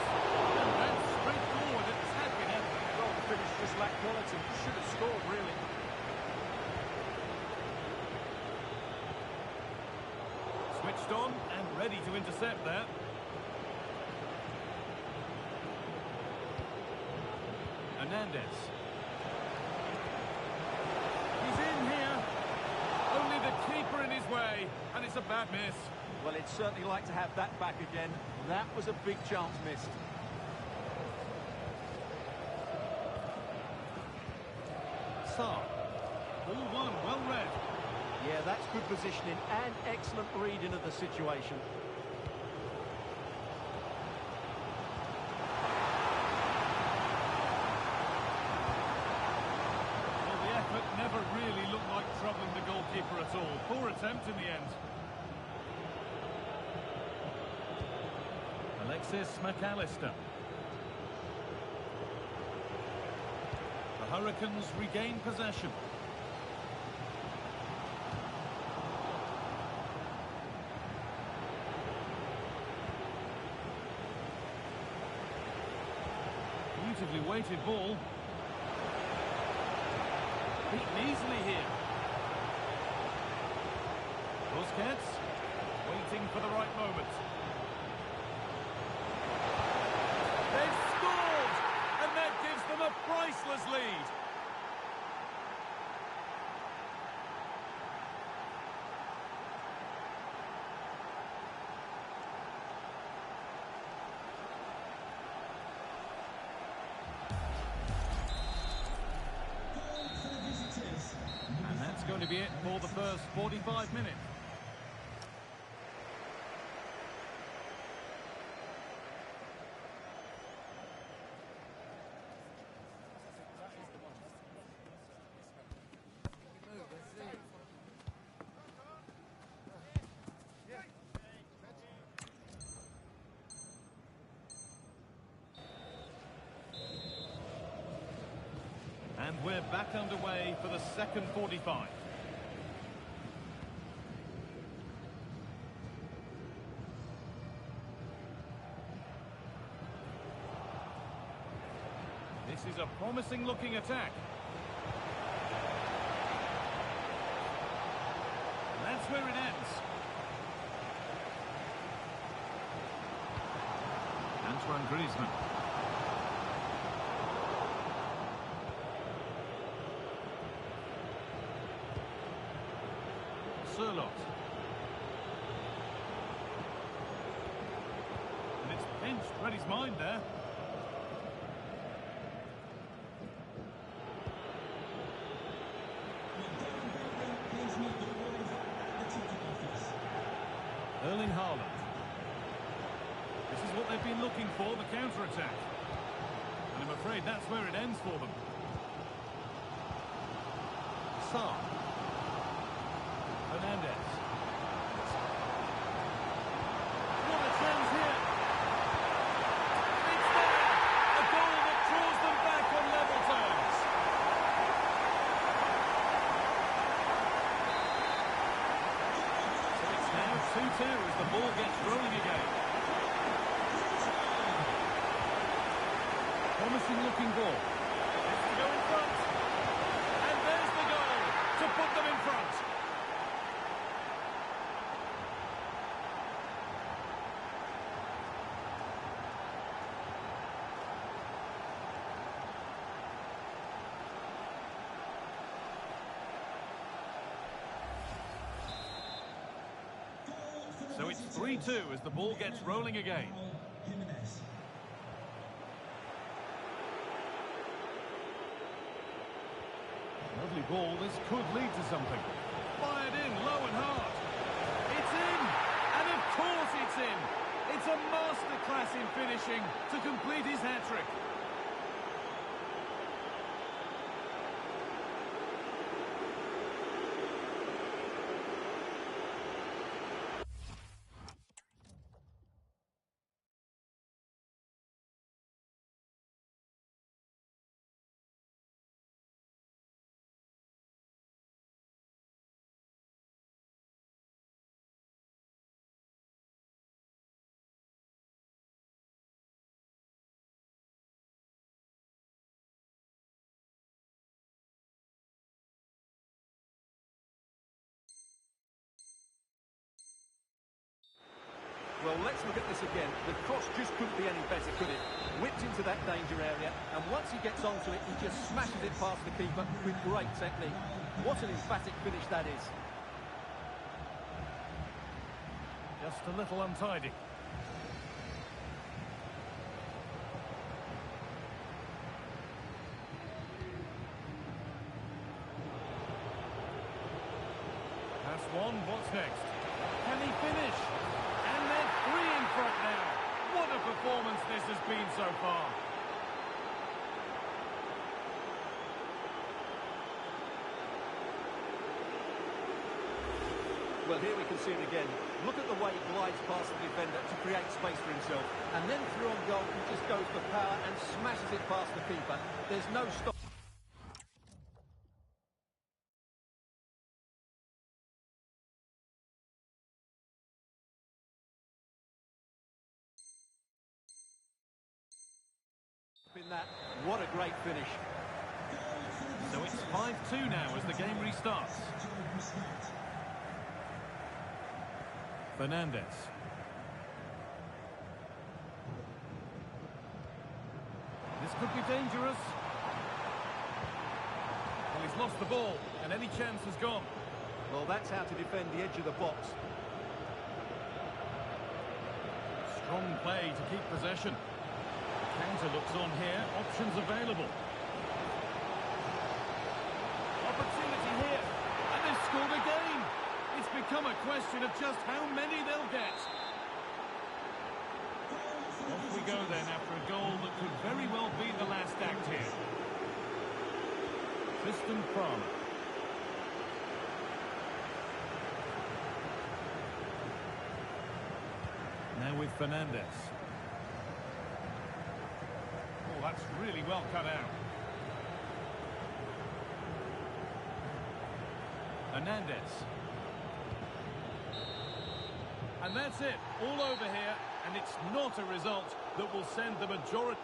And that's straightforward. It's had been effort. Well, the finish just lacked quality. Should have scored, really. Switched on and ready to intercept there. Hernandez. He's in here. Only the keeper in his way, and it's a bad miss. Well, it's certainly like to have that back again. That was a big chance missed. Saar. Ball one, well read. Yeah, that's good positioning and excellent reading of the situation. Well, the effort never really looked like troubling the goalkeeper at all. Poor attempt in the end. Alexis McAllister. The Hurricanes regain possession. Beautifully weighted ball. Beaten easily here. Busquets, waiting for the right moment. They've scored! And that gives them a priceless lead. And that's going to be it for the first 45 minutes. And we're back underway for the second 45. This is a promising-looking attack. And that's where it ends. Antoine Griezmann. Surlot. And it's pinched, read his mind there. Erling Haaland. This is what they've been looking for, the counter-attack. And I'm afraid that's where it ends for them. Sarr. Fernandez. What a chance here. It's there. A goal that draws them back on level terms. So it's now 2-2 as the ball gets rolling again. Promising looking ball. It's to go in front. And there's the goal to put them in front. So it's 3-2 as the ball gets rolling again. Lovely ball, this could lead to something. Fired in, low and hard. It's in! And of course it's in! It's a masterclass in finishing to complete his hat-trick. Well, let's look at this again. The cross just couldn't be any better, could it? Whipped into that danger area, and once he gets onto it, he just smashes it past the keeper with great technique. What an emphatic finish that is. Just a little untidy. That's one, what's next? Can he finish? And they're three in front now. What a performance this has been so far. Well, here we can see it again. Look at the way he glides past the defender to create space for himself. And then through on goal, he just goes for power and smashes it past the keeper. There's no stop. In that, what a great finish. So it's 5-2 now as the game restarts. Fernandez. This could be dangerous. Well, he's lost the ball, and any chance has gone. Well, that's how to defend the edge of the box. Strong play to keep possession. Counter looks on here, options available. Opportunity here, and they've scored again. It's become a question of just how many they'll get. Off we go then after a goal that could very well be the last act here. Tristan Farmer. Now with Fernandez. Oh, that's really well cut out. Hernandez. And that's it, all over here, and it's not a result that will send the majority.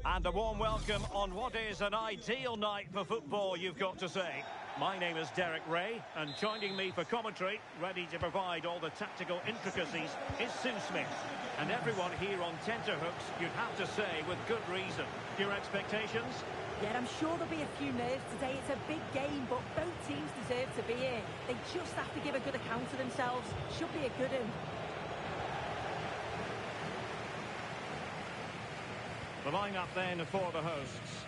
And a warm welcome on what is an ideal night for football, you've got to say. My name is Derek Ray, and joining me for commentary, ready to provide all the tactical intricacies, is Sue Smith. And everyone here on tenterhooks, you'd have to say, with good reason. Your expectations? Yeah, I'm sure there'll be a few nerves today. It's a big game, but both teams deserve to be here. They just have to give a good account of themselves. Should be a good one. The lineup then for the hosts.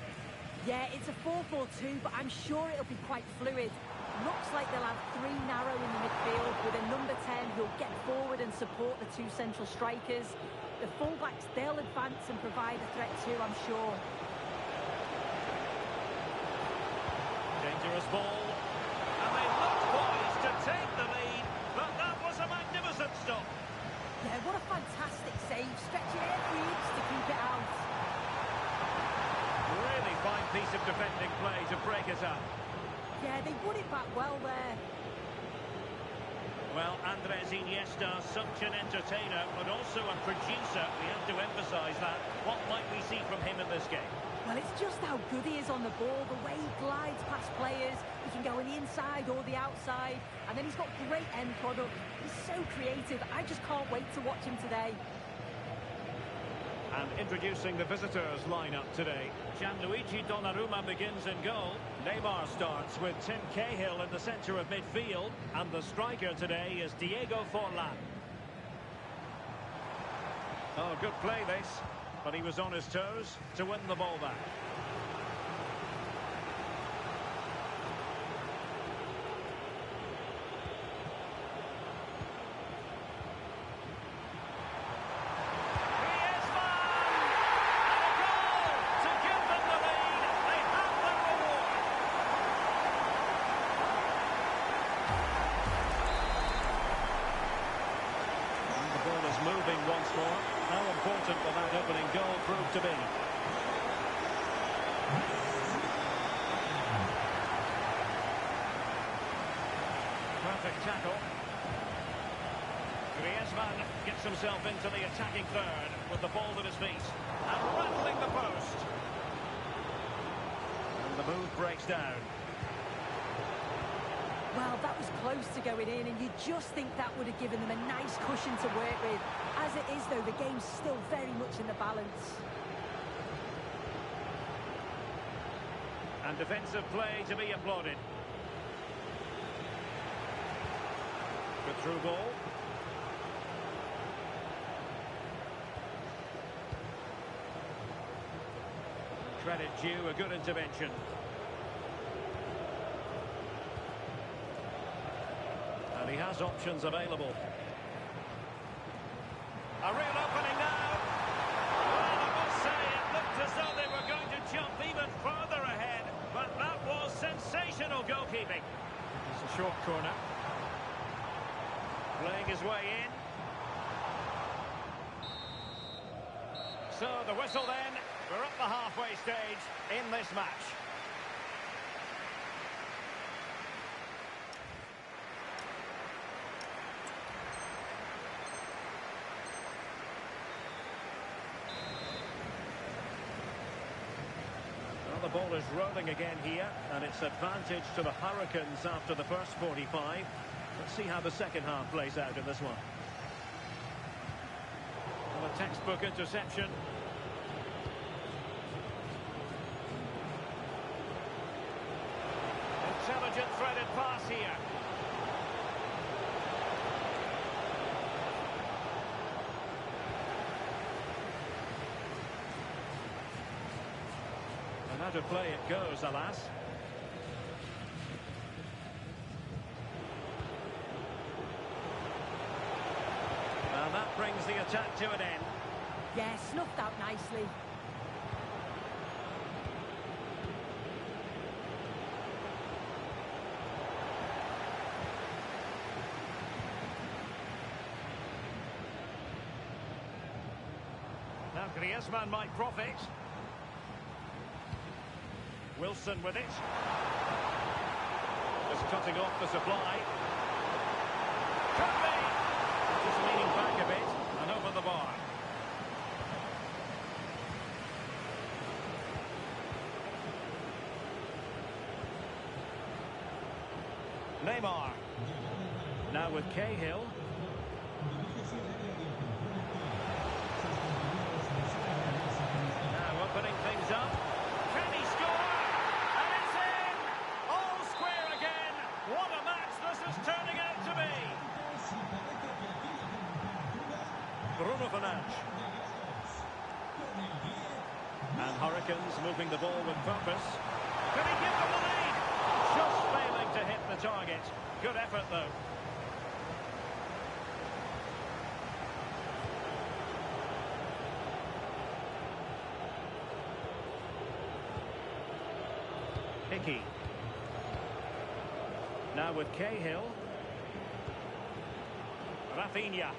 Yeah, it's a 4-4-2, but I'm sure it'll be quite fluid. Looks like they'll have three narrow in the midfield with a number 10 who'll get forward and support the two central strikers. The fullbacks, they'll advance and provide a threat too, I'm sure. Dangerous ball. And they looked poised to take the lead, but that was a magnificent stop. Yeah, what a fantastic save, stretching every inch to keep it out. Really fine piece of defending play to break it up. Yeah, they won it back well there. Well, Andres Iniesta, such an entertainer, but also a producer. We have to emphasise that. What might we see from him in this game? Well, it's just how good he is on the ball, the way he glides past players. He can go on the inside or the outside, and then he's got great end product. He's so creative. I just can't wait to watch him today. And introducing the visitors lineup today. Gianluigi Donnarumma begins in goal. Neymar starts with Tim Cahill in the centre of midfield. And the striker today is Diego Forlan. Oh, good play this. But he was on his toes to win the ball back. Moving once more. How important will that opening goal prove to be? Perfect tackle. Griezmann gets himself into the attacking third with the ball at his feet. And rattling the post. And the move breaks down. Well, that was close to going in, and you just think that would have given them a nice cushion to work with. As it is, though, the game's still very much in the balance. And defensive play to be applauded. Good through ball. Credit due, a good intervention. And he has options available. A real opening now. Well, I must say, it looked as though they were going to jump even further ahead. But that was sensational goalkeeping. It's a short corner. Playing his way in. So the whistle then. We're at the halfway stage in this match. The ball is rolling again here, and it's advantage to the Hurricanes after the first 45. Let's see how the second half plays out in this one. Well, a textbook interception. Intelligent threaded pass here. And out of play it goes, alas. And that brings the attack to an end. Yeah, snuffed out nicely. Now Griezmann might profit. Wilson with it. Just cutting off the supply. Could be! Just leaning back a bit and over the bar. Neymar. Now with Cahill. Now opening things up. Can he score? And it's in! All square again. What a match this is turning out to be. Bruno Fernandes. And Hurricanes moving the ball with purpose. Can he give them the lead? Just failing to hit the target. Good effort, though. Hickey. Now with Cahill. Rafinha.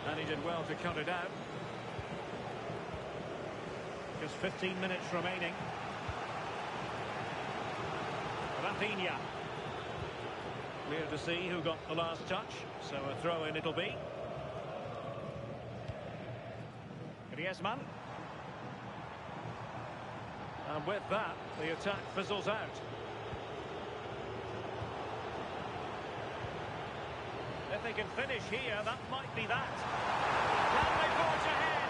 And he did well to cut it out. Just 15 minutes remaining. Rafinha. Clear to see who got the last touch, so a throw-in it'll be. Griezmann. And with that, the attack fizzles out. If they can finish here, that might be that. Can they forge ahead?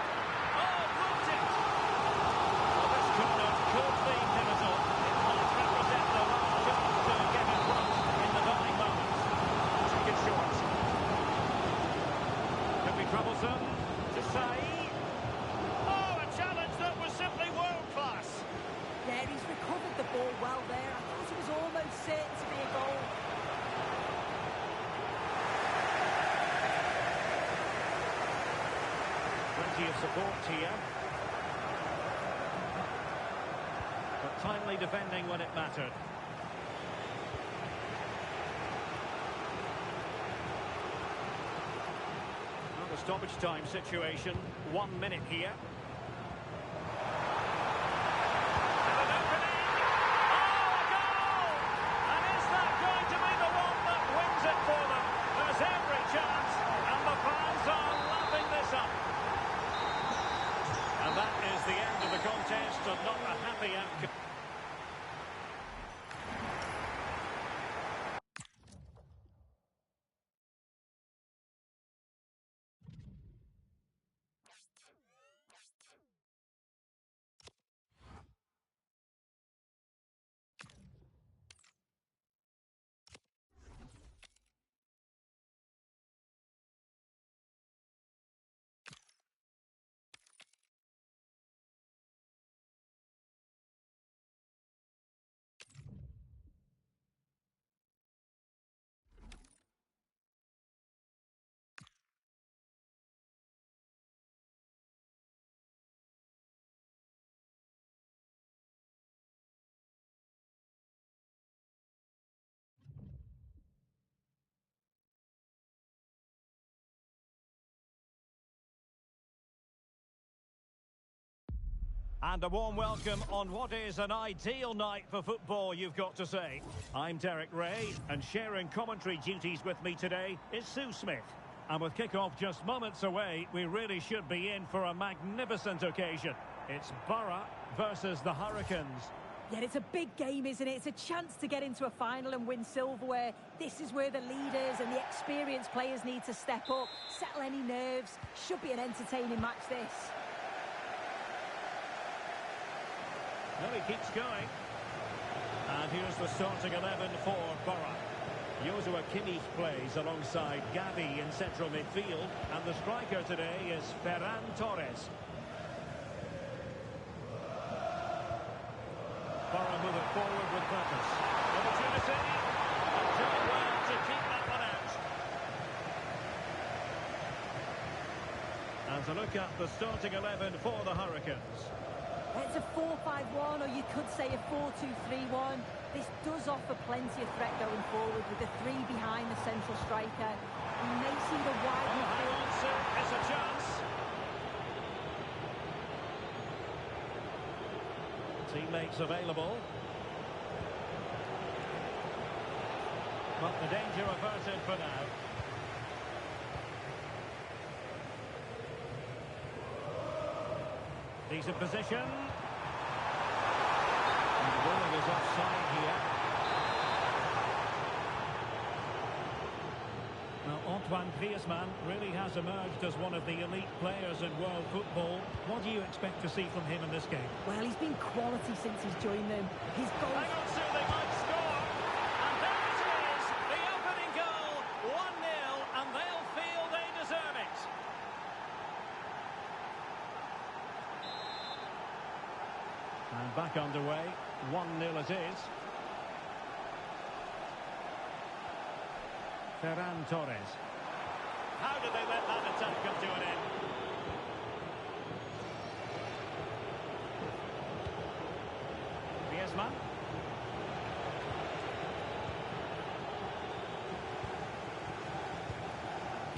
Oh, blocked it! Well, this corner could be pivotal. It might represent the last chance to get in front in the dying moments. Take it short. Could be troublesome. To say. Oh, a challenge that was simply world-class. Yeah, he's recovered the ball well there. I thought it was almost certain to be a goal. Plenty of support here. But timely defending when it mattered. Well, the stoppage time situation. 1 minute here. And an opening! Oh, a goal! And is that going to be the one that wins it for them? There's every chance, and the fans are lapping this up. And that is the end of the contest, and not a happy outcome. And a warm welcome on what is an ideal night for football, you've got to say. I'm Derek Ray, and sharing commentary duties with me today is Sue Smith. And with kick-off just moments away, we really should be in for a magnificent occasion. It's Borough versus the Hurricanes. Yeah, it's a big game, isn't it? It's a chance to get into a final and win silverware. This is where the leaders and the experienced players need to step up, settle any nerves. Should be an entertaining match, this. No, he keeps going. And here's the starting 11 for Borough. Joshua Kimmich plays alongside Gavi in central midfield. And the striker today is Ferran Torres. Borough move it forward with purpose. Opportunity. And doing well to keep that one out. And to look at the starting 11 for the Hurricanes. It's a 4-5-1, or you could say a 4-2-3-1. This does offer plenty of threat going forward with the three behind the central striker. We may see the wide midfield. It's a chance. Teammates available. But the danger averted for now. Decent position. And the ball is offside here. Antoine Griezmann really has emerged as one of the elite players in world football. What do you expect to see from him in this game? Well, he's been quality since he's joined them. His goals... Hang on, Sue, they might score. And there it is, the opening goal. 1-0, and they'll feel they deserve it. And back underway. 1-0 it is. Ferran Torres. How did they let that attack come to an end? Griezmann.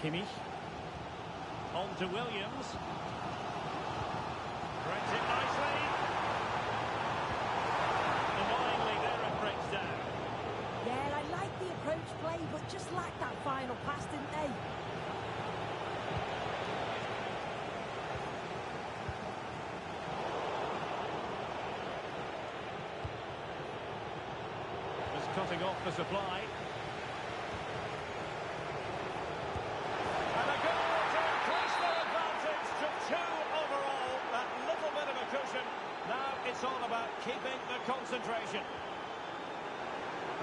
Kimmich. On to Williams. Breaks it nicely. Annoyingly, there it breaks down. Yeah, I like the approach play, but just lacked that final pass, didn't they? Just cutting off the supply. And a goal to increase their advantage to 2 overall. That little bit of a cushion. Now it's all about keeping the concentration.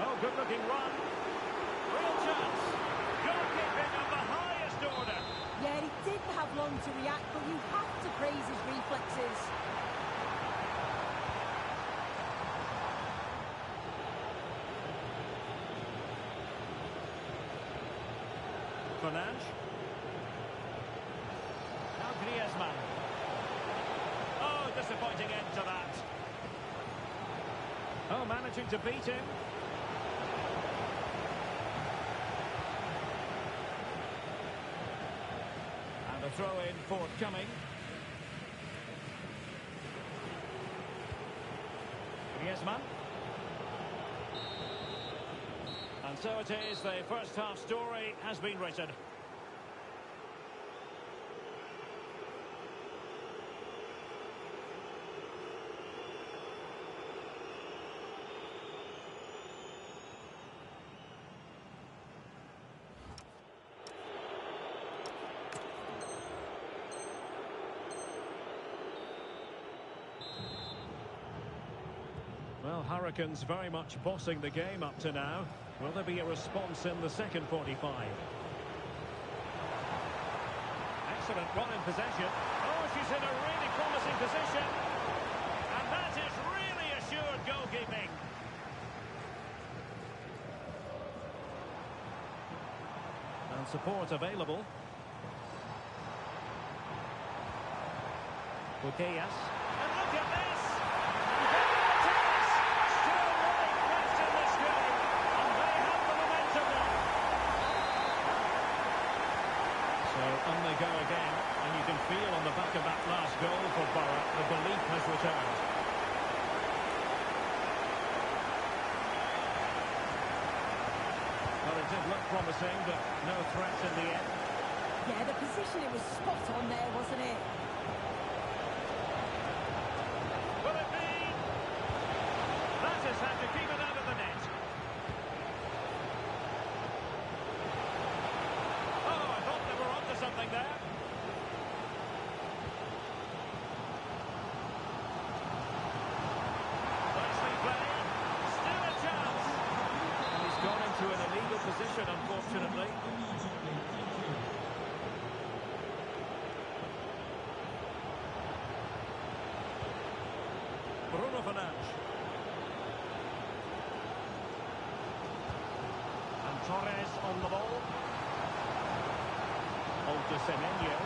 Oh, good-looking run. Real chance. Goalkeeping of the highest order. Yeah, he didn't have long to react, but you have to praise his reflexes. Fernandes. Now Griezmann. Oh, disappointing end to that. Oh, managing to beat him. And a throw-in forthcoming. Griezmann. And so it is, the first half story has been written. Well, Hurricanes very much bossing the game up to now. Will there be a response in the second 45? Excellent run in possession. Oh, she's in a really promising position. And that is really assured goalkeeping. And support available. Buqueas. And look at this! On they go again, and you can feel on the back of that last goal for Borough, the belief has returned. Well, it did look promising, but no threat in the end. Yeah, the positioning was spot on there, wasn't it? Will it be? That is how to keep it out of the net. Something there. Nicely played. Still a chance. And he's gone into an illegal position, unfortunately. Bruno Fernandes. And Torres on the ball. To Semenyo.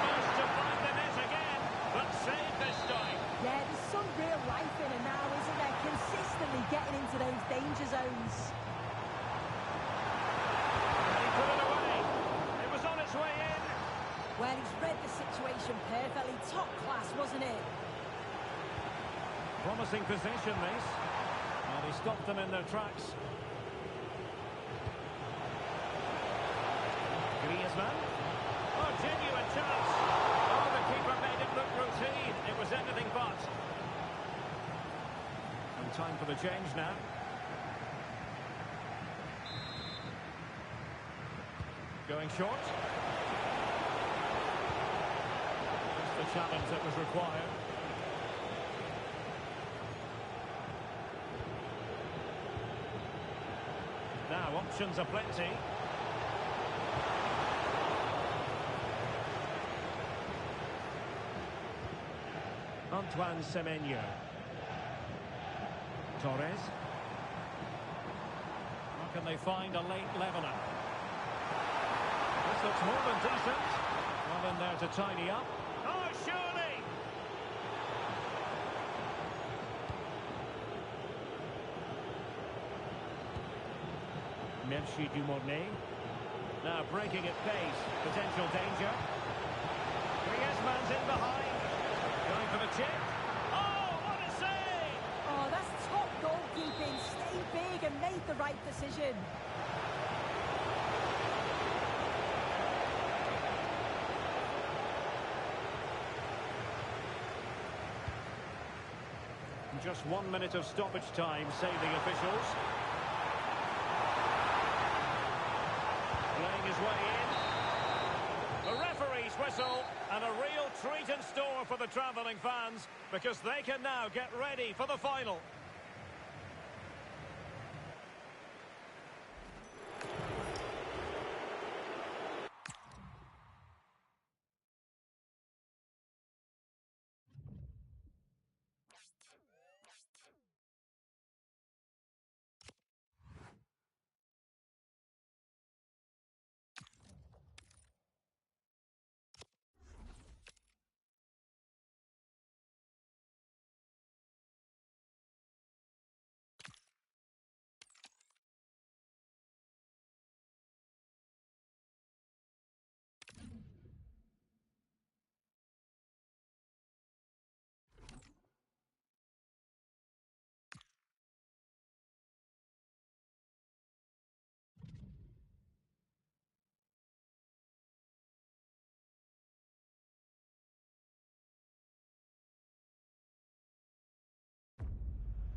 Managed to find the net again, but saved this time. Yeah, there's some real life in it now, isn't there? Consistently getting into those danger zones. And he put it away. It was on its way in. Well, he's read the situation perfectly. Top class, wasn't it? Promising position, this. And he stopped them in their tracks. Griezmann. Oh, genuine chance. Oh, the keeper made it look routine. It was anything but. And time for the change now. Going short. Just the challenge that was required. Now, options are plenty. Antoine Semenyo. Torres. How can they find a late leveller? This looks more than decent. Well in there to tidy up. Oh, surely! Merci Dumornay. Now breaking at pace. Potential danger. Griezmann's in behind. Going for the chip. Oh, what a save! Oh, that's top goalkeeping. Stayed big and made the right decision. Just 1 minute of stoppage time, say the officials. Playing his way in. The referee's whistle, and a real treat in store for the travelling fans, because they can now get ready for the final.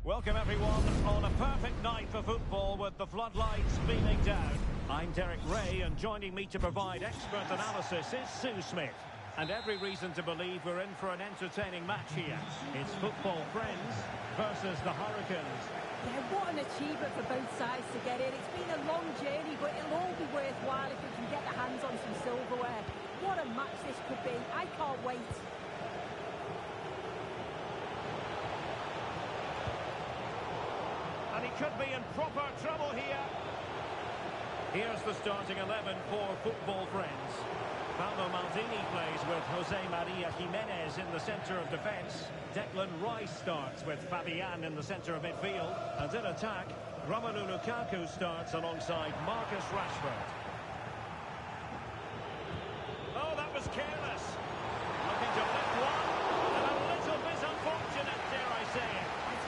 Welcome everyone on a perfect night for football with the floodlights beaming down. I'm Derek Ray, and joining me to provide expert analysis is Sue Smith. And every reason to believe we're in for an entertaining match here. It's football friends versus the Hurricanes. Yeah, what an achievement for both sides to get in. It's been a long journey, but it'll all be worthwhile if we can get the hands on some silverware. What a match this could be. I can't wait. And he could be in proper trouble here. Here's the starting 11 for football friends. Paulo Maldini plays with Jose Maria Jimenez in the centre of defence. Declan Rice starts with Fabian in the centre of midfield. And in attack, Romelu Lukaku starts alongside Marcus Rashford. Oh, that was careless. Looking to lift one. And a little bit unfortunate, dare I say it.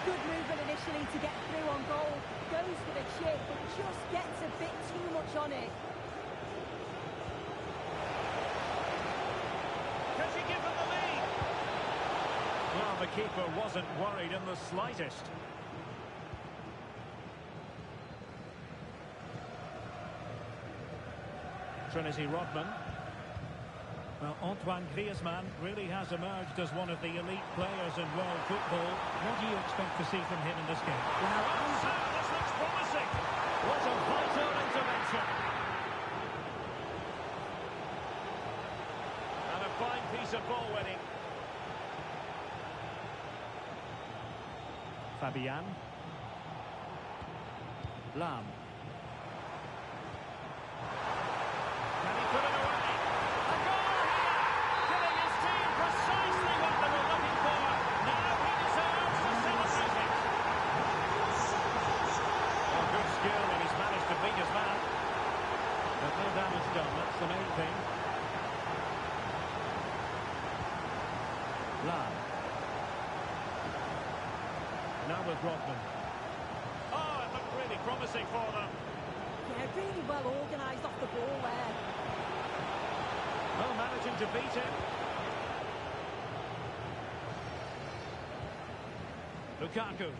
Good movement initially to get through on goal. Goes for the chip, but just gets a bit too much on it. Can she give them the lead? Well, the keeper wasn't worried in the slightest. Trinity Rodman. Well, Antoine Griezmann really has emerged as one of the elite players in world football. What do you expect to see from him in this game? Well, this looks promising. What a vital intervention. And a fine piece of ball winning. Fabian. Lam. Can he put it away? That's the main thing. Lam. Now with Rodman. Oh, it looked really promising for them. Yeah, really well organised off the ball there. Well, managing to beat him. Lukaku.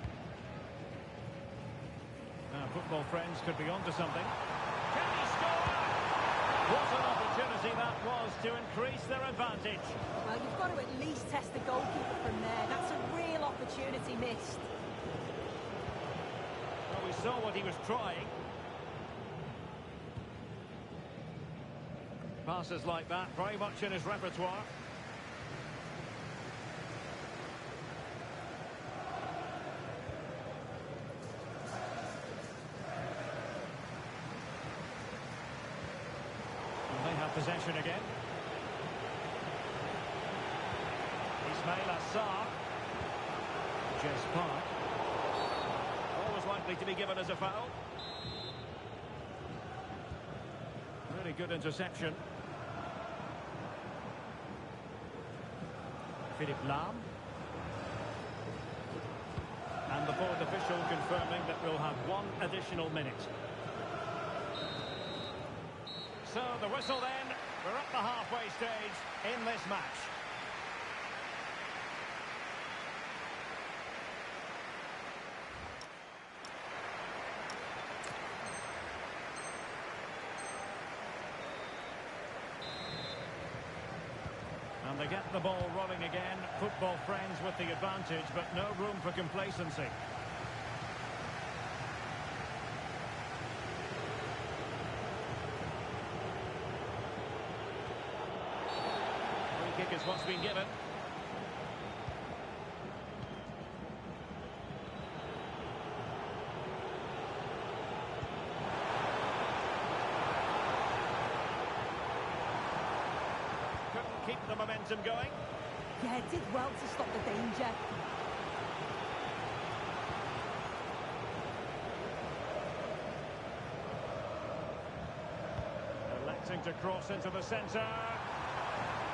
Now, football friends could be onto something. Can he score? What an opportunity that was to increase their advantage. Well, you've got to at least test the goalkeeper from there. That's a real opportunity missed. Well, we saw what he was trying. Passes like that, very much in his repertoire. They have possession again. Ismail Assar. Jess Park. Always likely to be given as a foul. Really good interception. Philippe Lam. And the fourth official confirming that we'll have one additional minute. So the whistle then, we're at the halfway stage in this match. And they get the ball rolling again. Football friends with the advantage, but no room for complacency. Kick is what's been given. Couldn't keep the momentum going. Yeah, did well to stop the danger. Electing to cross into the centre.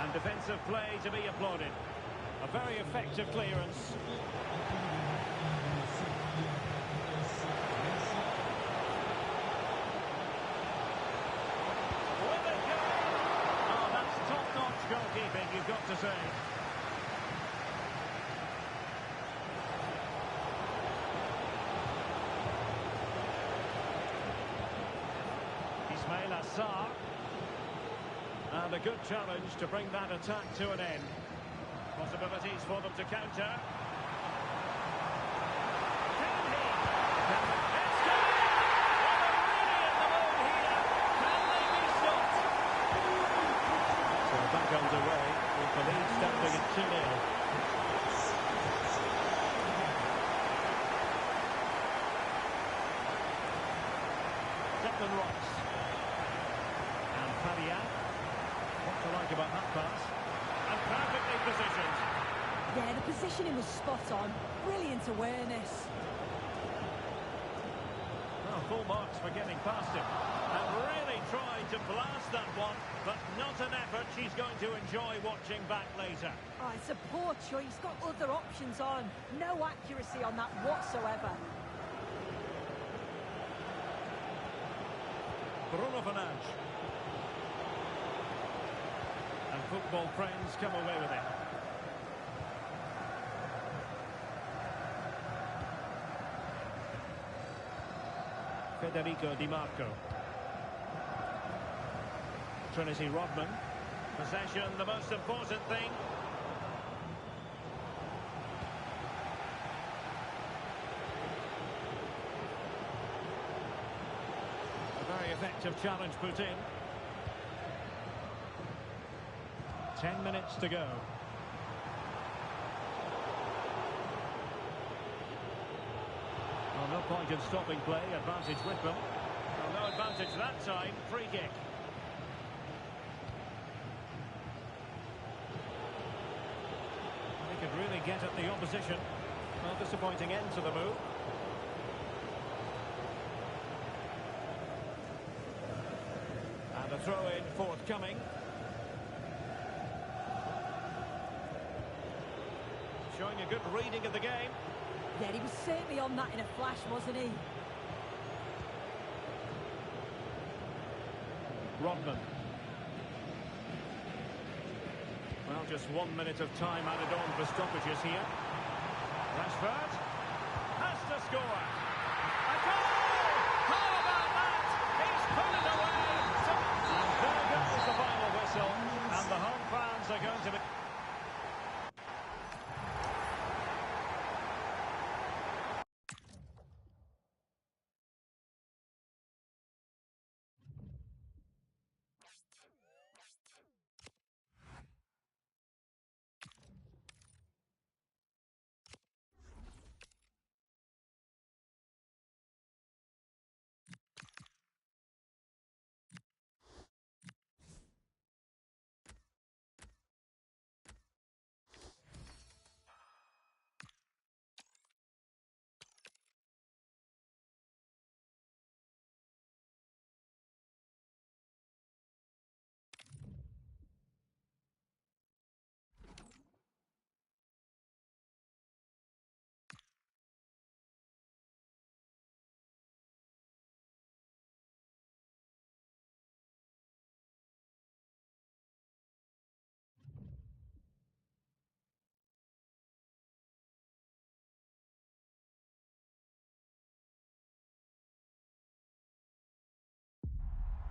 And defensive play to be applauded. A very effective clearance. Will it go in? Oh, that's top-notch goalkeeping, you've got to say. Ismail Assar. And a good challenge to bring that attack to an end. Possibilities for them to counter. Can he? It's gone! Well, they're really in the mood here. Can they be stopped? So back underway with the lead standing at 2-0. Declan Rice. And Fabian. What to like about that pass? And perfectly positioned. Yeah, the positioning was spot on. Brilliant awareness. Well, full marks for getting past him. And really tried to blast that one, but not an effort she's going to enjoy watching back later. Oh, it's a poor choice. Got other options on. No accuracy on that whatsoever. Bruno Fernandes. And football friends come away with it. Federico Di Marco. Trinity Rodman. Possession, the most important thing. A very effective challenge put in. 10 minutes to go. Well, no point in stopping play. Advantage with them. Well, no advantage that time. Free kick. They could really get at the opposition. Well, disappointing end to the move. And a throw-in forthcoming. Showing a good reading of the game. Yeah, he was certainly on that in a flash, wasn't he? Rodman. Well, just 1 minute of time added on for stoppages here. Rashford has to score. A goal! How about that? He's put it away. And there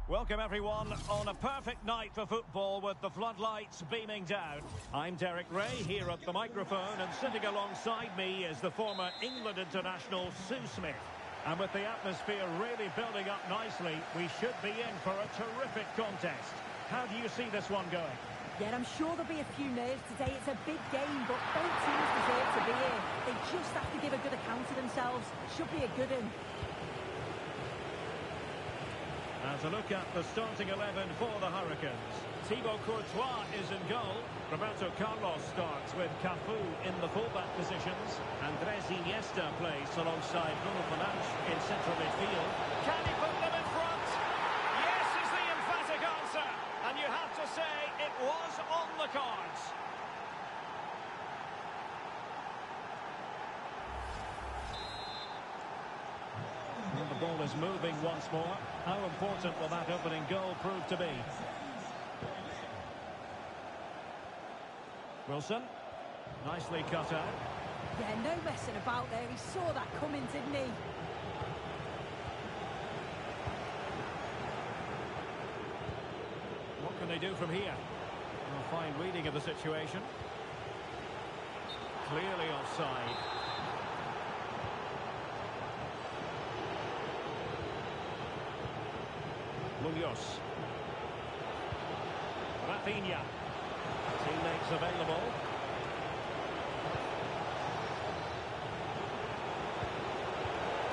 Welcome everyone on a perfect night for football with the floodlights beaming down. I'm Derek Ray here at the microphone, and sitting alongside me is the former England international Sue Smith. And with the atmosphere really building up nicely, we should be in for a terrific contest. How do you see this one going? Yeah, I'm sure there'll be a few nerves today. It's a big game, but both teams deserve to be here. They just have to give a good account of themselves. Should be a good one. As a look at the starting 11 for the Hurricanes. Thibaut Courtois is in goal. Roberto Carlos starts with Cafu in the fullback positions. Andres Iniesta plays alongside Bruno Fernandes in central midfield. Can he put them in front? Yes is the emphatic answer. And you have to say it was on the cards. And the ball is moving once more. How important will that opening goal prove to be? Wilson, nicely cut out. Yeah, no messing about there. He saw that coming, didn't he? What can they do from here? A fine reading of the situation. Clearly offside. Munoz. Rafinha. Teammates available.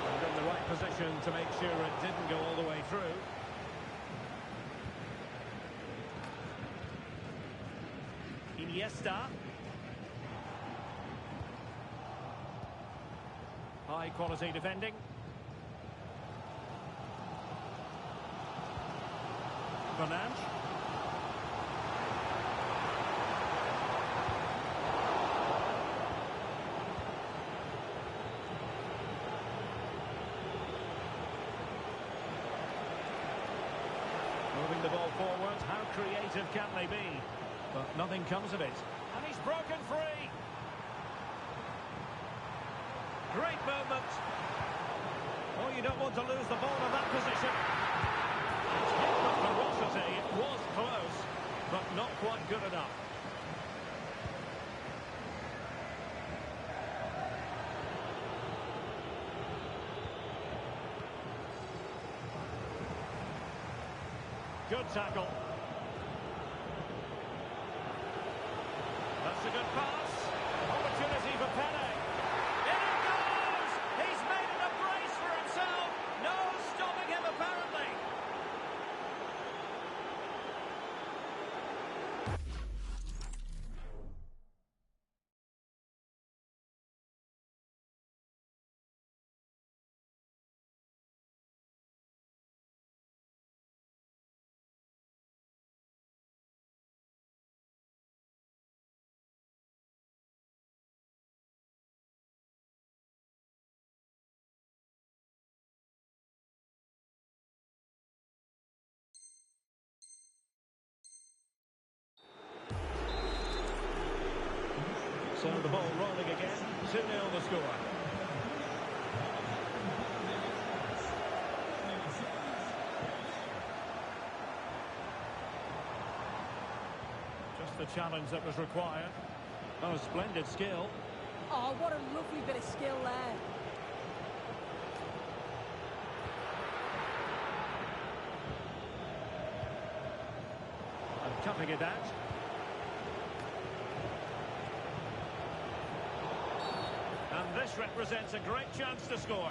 And in the right position to make sure it didn't go all the way through. Iniesta. High quality defending. Fernandes. Moving the ball forward, how creative can they be? But nothing comes of it. And he's broken free. Great movement. Oh, you don't want to lose the ball in that position. It's hit with ferocity. It was close, but not quite good enough. Good tackle. That's a good pass. Opportunity for Pele. In it goes! He's made it a brace for himself. No stopping him, apparently. So the ball rolling again. 2-0 the score. Just the challenge that was required. Oh, splendid skill. Oh, what a lovely bit of skill there. And cutting it out. And this represents a great chance to score.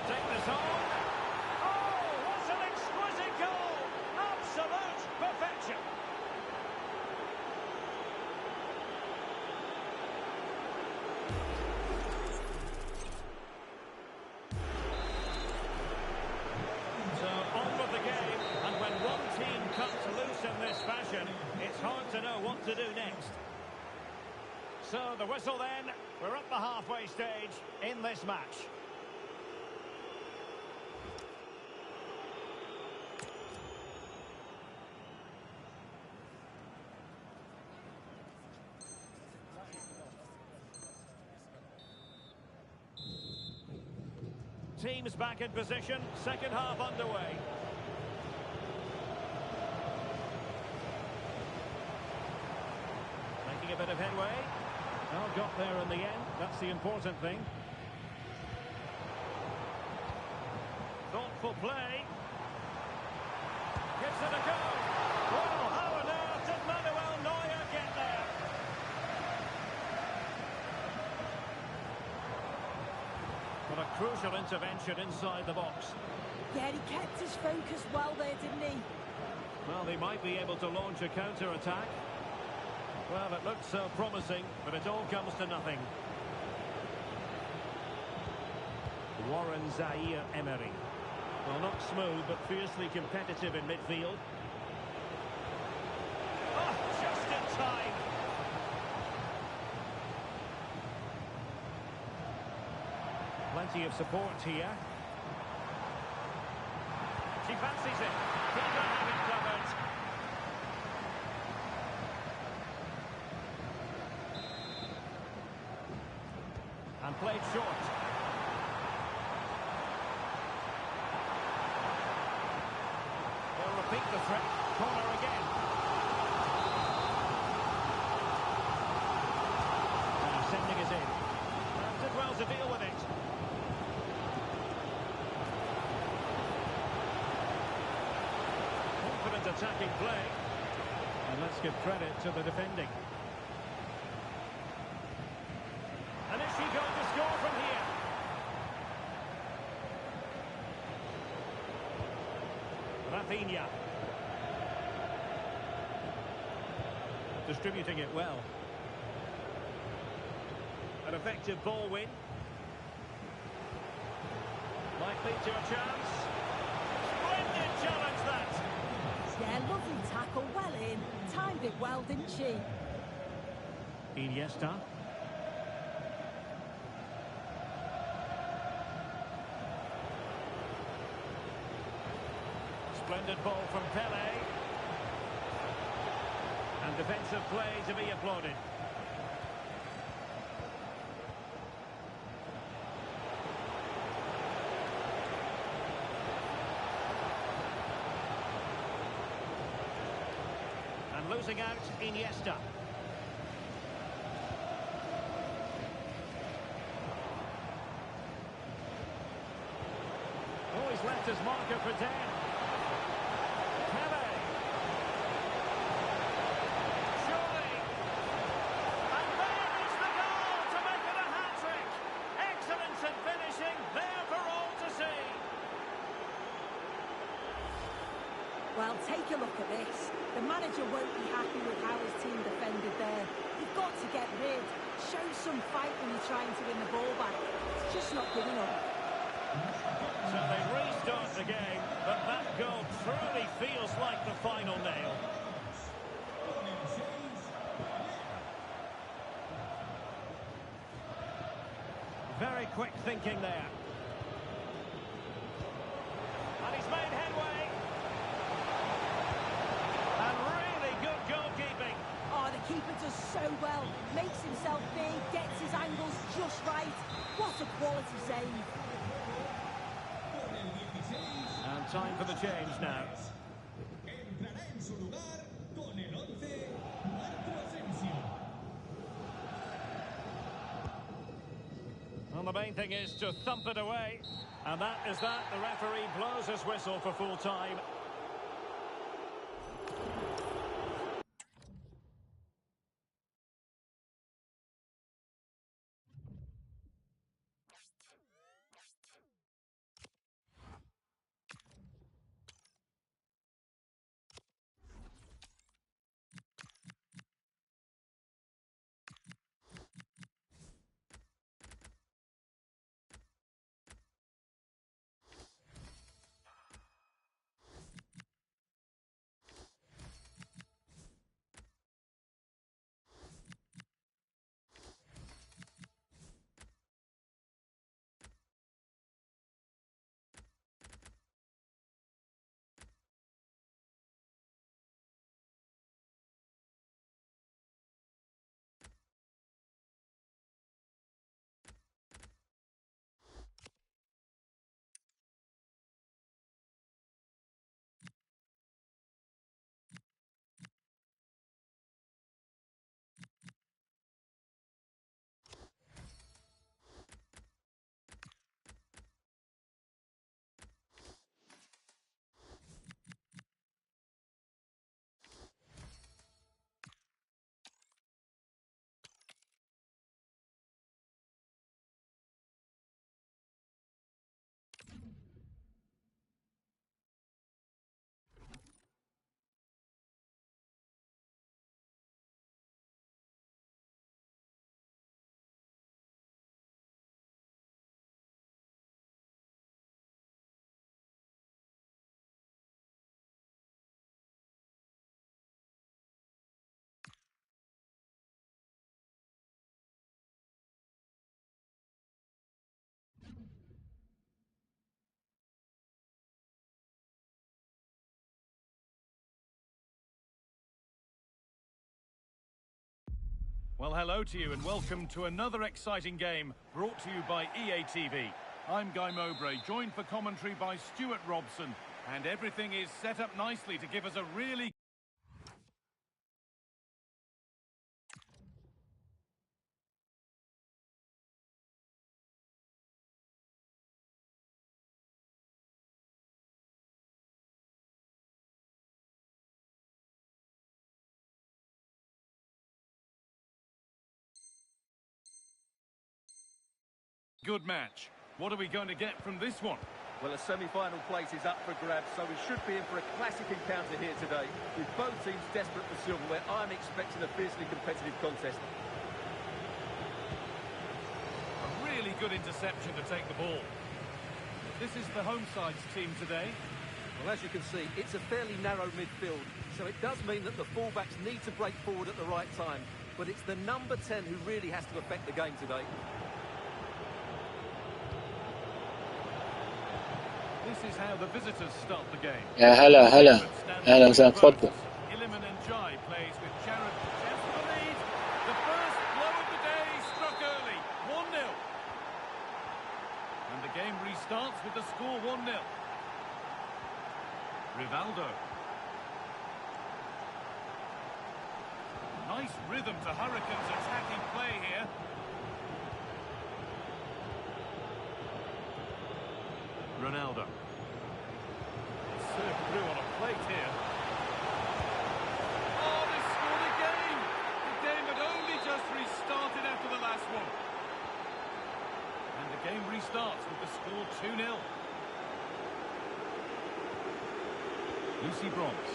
Take this on. Oh, whistle then. We're at the halfway stage in this match. Teams back in position, second half underway. Making a bit of headway. Well, got there in the end, that's the important thing. Thoughtful play. Gives it a go. Well, how on earth did Manuel Neuer get there? What a crucial intervention inside the box. Yeah, he kept his focus well there, didn't he? Well, they might be able to launch a counter-attack. Well, it looked so promising, but it all comes to nothing. Warren Zaire-Emery. Well, not smooth, but fiercely competitive in midfield. Oh, just in time. Plenty of support here. She fancies it. FIFA have it covered. And played short. They'll repeat the threat. Corner again. And sending it in. And did well to deal with it. Confident attacking play. And let's give credit to the defending. And is she going to score from here? Rafinha. Distributing it well. An effective ball win. Might lead to a chance. Splendid challenge that. Yeah, lovely tackle, well in. Timed it well, didn't she? Iniesta. Splendid ball from Pele. And defensive play to be applauded. And losing out, Iniesta. Oh, he's left his marker for dead. Pele. Surely. And there is the goal to make it a hat-trick. Excellence in finishing, there for all to see. Well, take a look at this. The manager won't be happy with how his team defended there. You've got to get rid. Show some fight when you're trying to win the ball back. It's just not good enough. So they restart the game, but that goal truly feels like the final nail. Very quick thinking there. And he's made headway. And really good goalkeeping. Oh, the keeper does so well. Makes himself big, gets his angles just right. What a quality save. And time for the change now. Well, the main thing is to thump it away. And that is that. The referee blows his whistle for full time. Well, hello to you and welcome to another exciting game brought to you by EA TV. I'm Guy Mowbray, joined for commentary by Stuart Robson, and everything is set up nicely to give us a really good match. What are we going to get from this one? Well, a semi-final place is up for grabs, so we should be in for a classic encounter here today, with both teams desperate for silverware. I'm expecting a fiercely competitive contest. A really good interception to take the ball. This is the home side's team today. Well, as you can see, it's a fairly narrow midfield, so it does mean that the fullbacks need to break forward at the right time, but it's the number 10 who really has to affect the game today. This is how the visitors start the game. يا هلا هلا أهلا وسهلا تفضل. Iliman Njai plays with Jared. Chance for the lead. The first blow of the day struck early. 1-0. And the game restarts with the score 1-0. Rivaldo. Nice rhythm to Hurricanes' attacking play here. Ronaldo. Served through on a plate here. Oh, they scored again! The game had only just restarted after the last one. And the game restarts with the score 2-0. Lucy Bronze.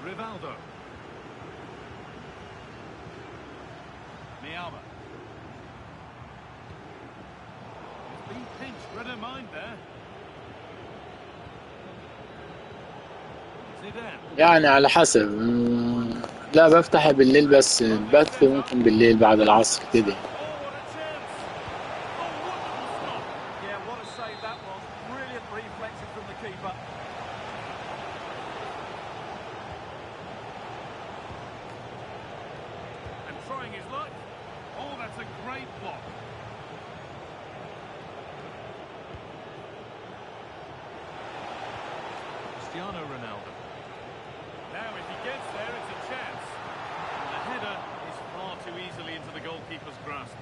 Rivaldo. Miama. Being pinched, read her mind there. Zidane. يعني على حسب لا بفتح بالليل بس بث ممكن بالليل بعد العصر كده. Yeah, what a save that was. Brilliant reflexes from the keeper. And trying his luck. Oh, that's a great block. Cristiano Ronaldo. Now if he gets there, it's a chance. And the header is far too easily into the goalkeeper's grasp.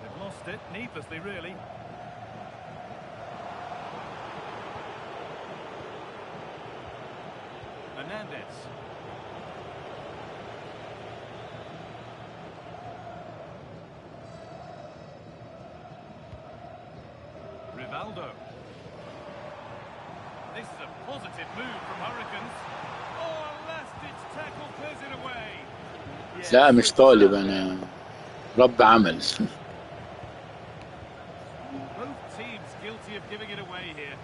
They've lost it needlessly, really. Hernandez. Rivaldo. This is a positive move from Hurricanes. Oh, a last-ditch tackle clears it away. لا مش طالب أنا رب عمل. Both teams guilty of giving it away here.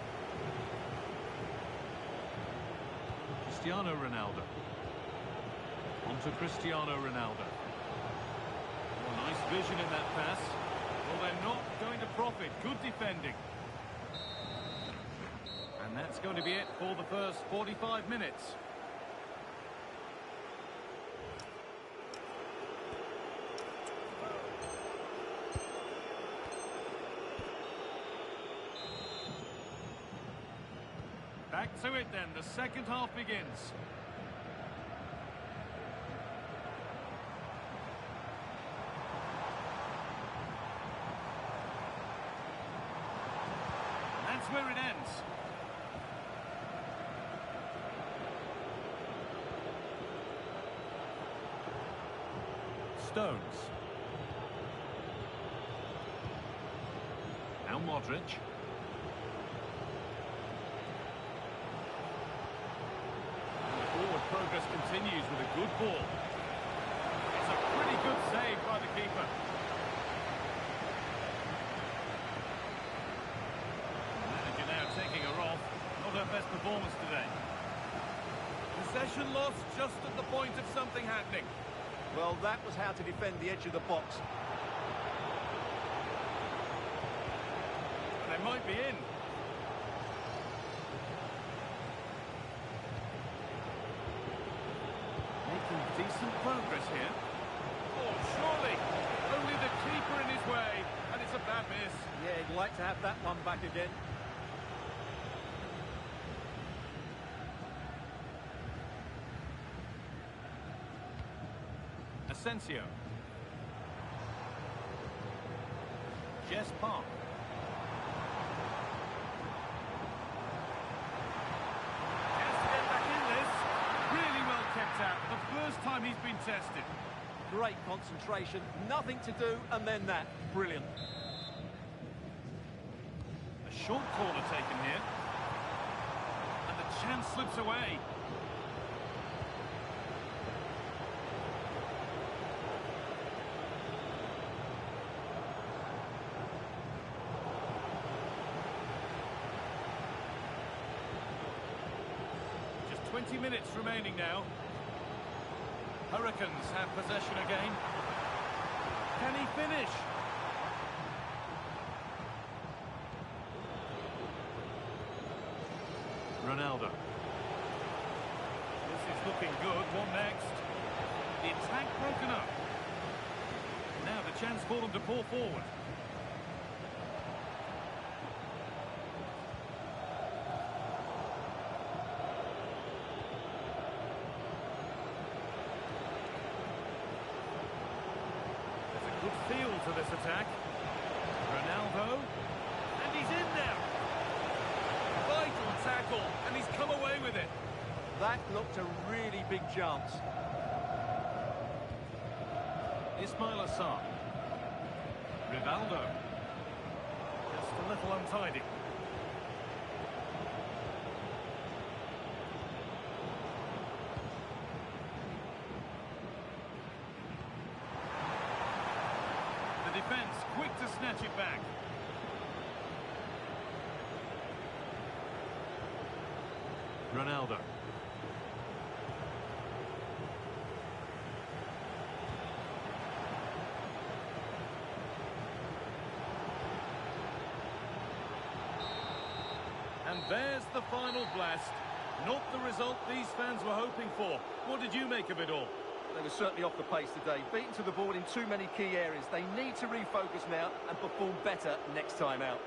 Cristiano Ronaldo. On to Cristiano Ronaldo. Oh, nice vision in that pass. Well, they're not going to profit. Good defending. And that's going to be it for the first 45 minutes. Back to it then. The second half begins. That's where it ends. Stones. Now Modric. And the forward progress continues with a good ball. It's a pretty good save by the keeper. Taking her off, not her best performance today. Possession lost just at the point of something happening. Well, that was how to defend the edge of the box. They might be in. Making decent progress here. Oh, surely. Only the keeper in his way, and it's a bad miss. Yeah, he'd like to have that one back again. Asensio. Jess Park. Has to get back in this. Really well kept out. The first time he's been tested. Great concentration, nothing to do, and then that. Brilliant. A short corner taken here. And the chance slips away. Just 20 minutes remaining now. Hurricanes have possession again. Can he finish? Ronaldo. This is looking good. What next? The attack broken up. Now the chance for them to pull forward. Good feel to this attack. Ronaldo. And he's in there. Vital tackle. And he's come away with it. That looked a really big chance. Ismail Assar. Rivaldo. Just a little untidy. Defense quick to snatch it back. Ronaldo. And there's the final blast. Not the result these fans were hoping for. What did you make of it all? They were certainly off the pace today, beaten to the board in too many key areas. They need to refocus now and perform better next time out.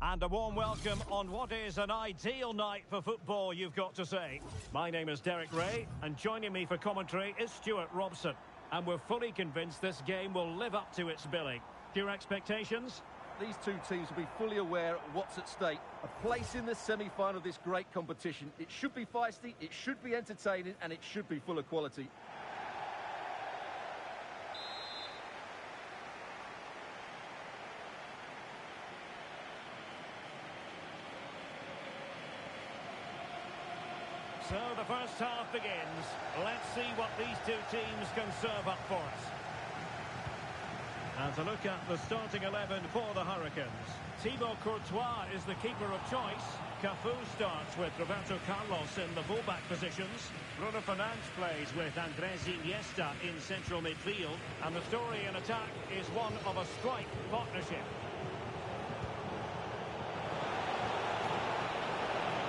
And a warm welcome on what is an ideal night for football, you've got to say. My name is Derek Ray, and joining me for commentary is Stuart Robson. And we're fully convinced this game will live up to its billing. Your expectations? these two teams will be fully aware of what's at stake. A place in the semi-final of this great competition. It should be feisty, it should be entertaining, and it should be full of quality. So the first half begins. Let's see what these two teams can serve up for us. And to look at the starting 11 for the Hurricanes. Thibaut Courtois is the keeper of choice. Cafu starts with Roberto Carlos in the fullback positions. Bruno Fernandes plays with Andres Iniesta in central midfield. And the story in attack is one of a strike partnership.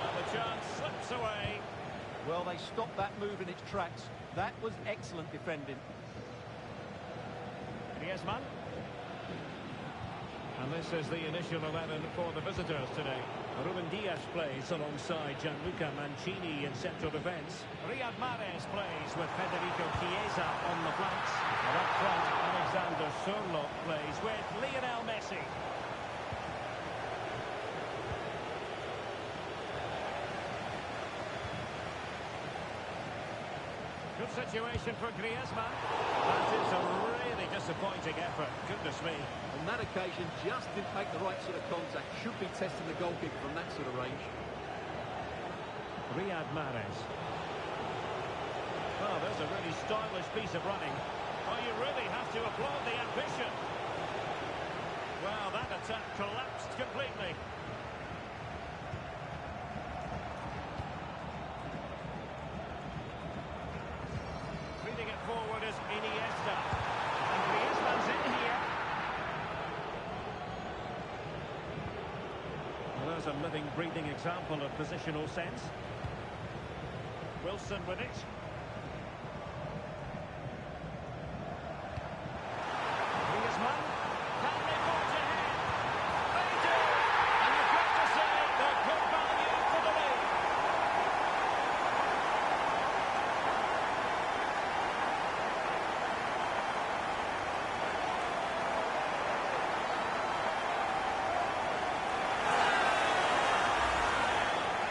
And the chance slips away. Well, they stopped that move in its tracks. That was excellent defending. Griezmann. And this is the initial 11 for the visitors today. Ruben Dias plays alongside Gianluca Mancini in central defence. Riyad Mahrez plays with Federico Chiesa on the flanks. And up front, Alexander Sørloth plays with Lionel Messi. Good situation for Griezmann. That is a really disappointing effort. Goodness me. On that occasion, just didn't make the right sort of contact. Should be testing the goalkeeper from that sort of range. Riyad Mahrez. Well, there's a really stylish piece of running. Oh, you really have to applaud the ambition. Well, that attack collapsed completely. Feeding it forward is Iniesta. And Griezmann's in here. Well, there's a living, breathing example of positional sense. Wilson with it. Griezmann. Can they forge ahead? They do! And you've got to say they're good value for the lead.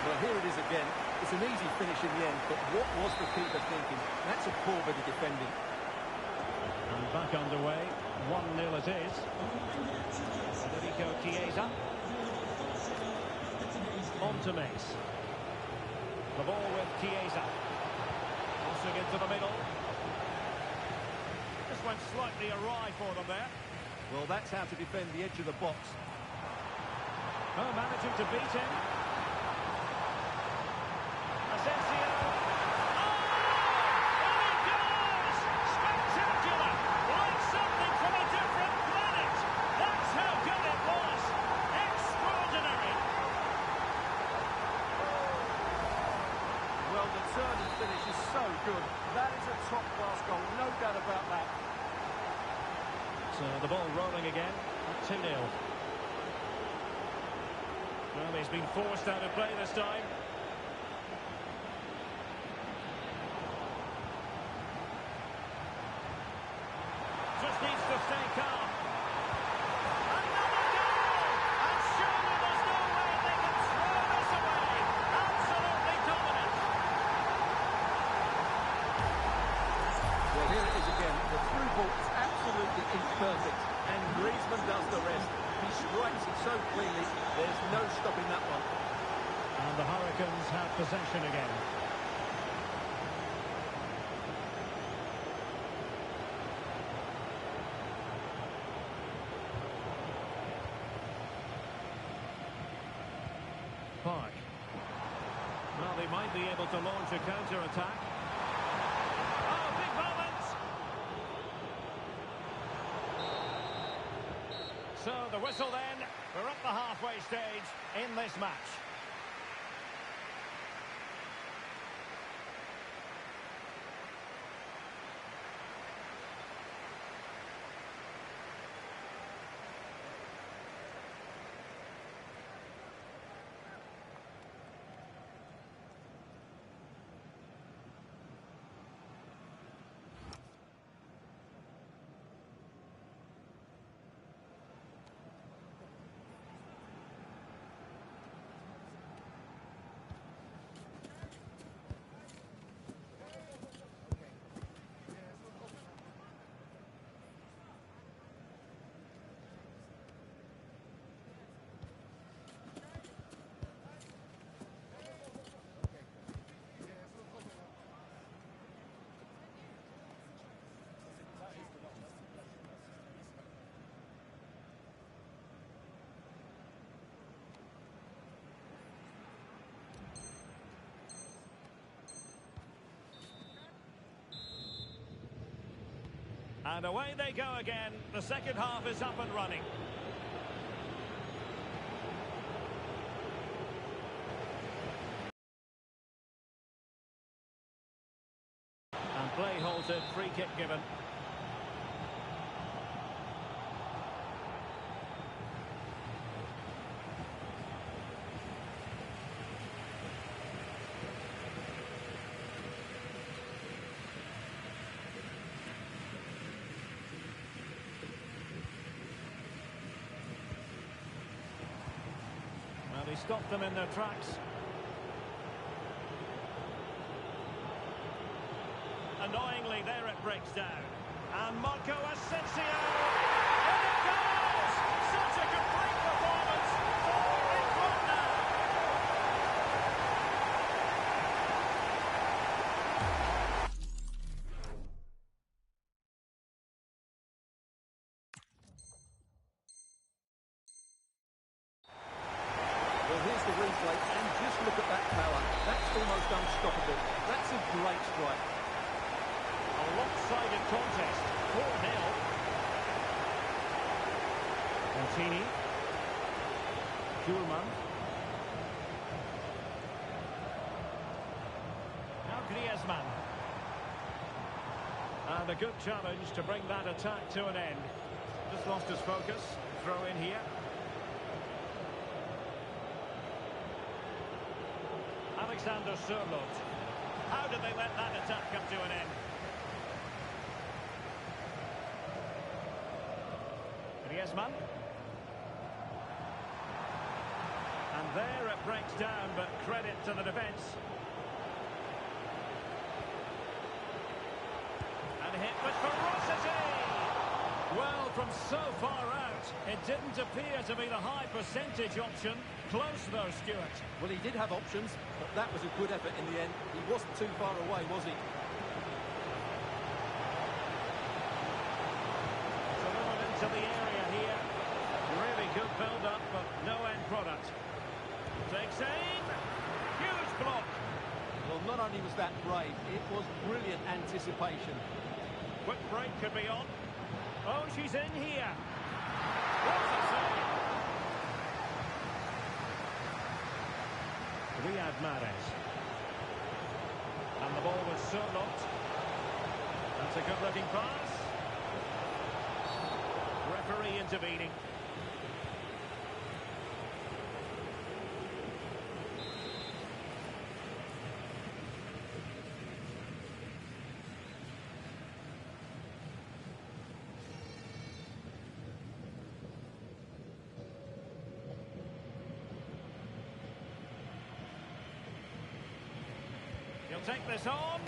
Well, here it is again. It's an easy finish in the end, but what was the keeper thinking? That's a poor bit of defending. And back underway. 1-0 it is. Federico Chiesa. On to Mace. The ball with Chiesa. Crossing into the middle. Just went slightly awry for them there. Well, that's how to defend the edge of the box. Oh, managing to beat him. Asensio. Oh! And it goes! Spectacular! Like something from a different planet! That's how good it was! Extraordinary! Well, the turn and finish is so good. That is a top-class goal, no doubt about that. So the ball rolling again. 2-0. Well, he's been forced out of play this time. Just needs to stay calm. Another goal! And surely there's no way they can throw this away. Absolutely dominant. Well, here it is again. The through ball is absolutely imperfect, and Griezmann does the rest. He strikes it so cleanly, there's no stopping that one. And the Hurricanes have possession again. Park. Well, they might be able to launch a counter-attack. Oh, big moment! So the whistle then. We're at the halfway stage in this match. And away they go again. The second half is up and running. And play halted, free kick given. Well, he stopped them in their tracks. Annoyingly, there it breaks down. And Marco Asensio! And it goes! Such a complete performance! Forward in front now! Well, here's the replay, and just look at that power. That's almost unstoppable. That's a great strike. A lopsided contest, 4-0. Montini. Schulman. Now Griezmann. And a good challenge to bring that attack to an end. Just lost his focus. Throw in here. Alexander Sørloth. How did they let that attack come to an end? Griezmann. And there it breaks down, but credit to the defence. And hit with ferocity! Well, from so far out, it didn't appear to be the high percentage option. Close though, Stuart. Well, he did have options, but that was a good effort in the end. He wasn't too far away, was he? Delivered into the area here. Really good build-up, but no end product. Takes aim. Huge block. Well, not only was that brave, it was brilliant anticipation. Quick break could be on. Oh, she's in here. What a save. Riyad Mahrez. And the ball was Sørloth. That's a good-looking pass. Referee intervening. He'll take this on.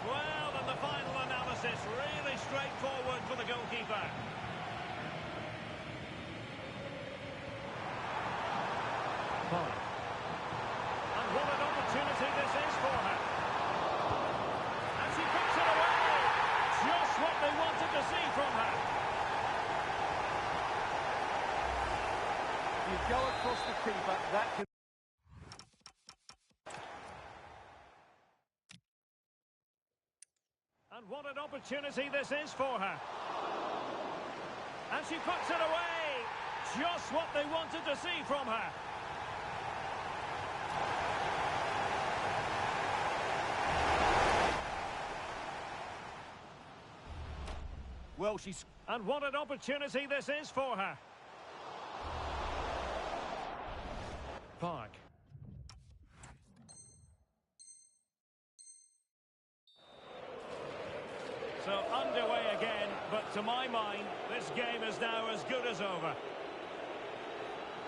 Well, and the final analysis, really straightforward for the goalkeeper. Fine. And what an opportunity this is for her. And she puts it away. Just what they wanted to see from her. You go across the keeper, that can... And what an opportunity this is for her. And she puts it away. Just what they wanted to see from her. Well, she's... And what an opportunity this is for her. Park. So underway again, but to my mind, this game is now as good as over.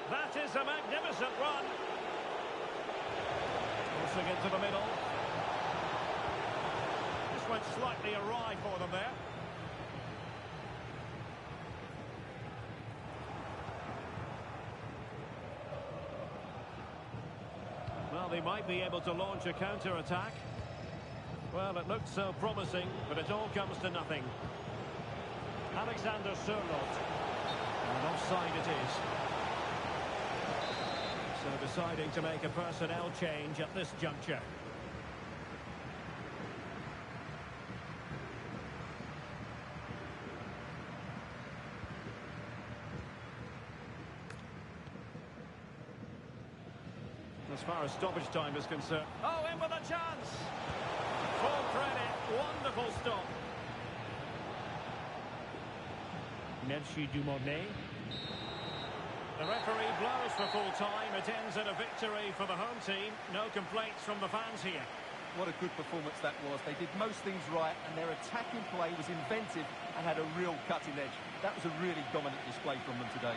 That is a magnificent run. Forcing into the middle. This went slightly awry for them there. Well, they might be able to launch a counter-attack. Well, it looked so promising, but it all comes to nothing. Alexander Sørloth. And offside it is. So deciding to make a personnel change at this juncture. as far as stoppage time is concerned. Oh, in with a chance! Full credit, wonderful stop. Merci Dumornay. The referee blows for full time. It ends in a victory for the home team. No complaints from the fans here. What a good performance that was. They did most things right, and their attacking play was inventive and had a real cutting edge. That was a really dominant display from them today.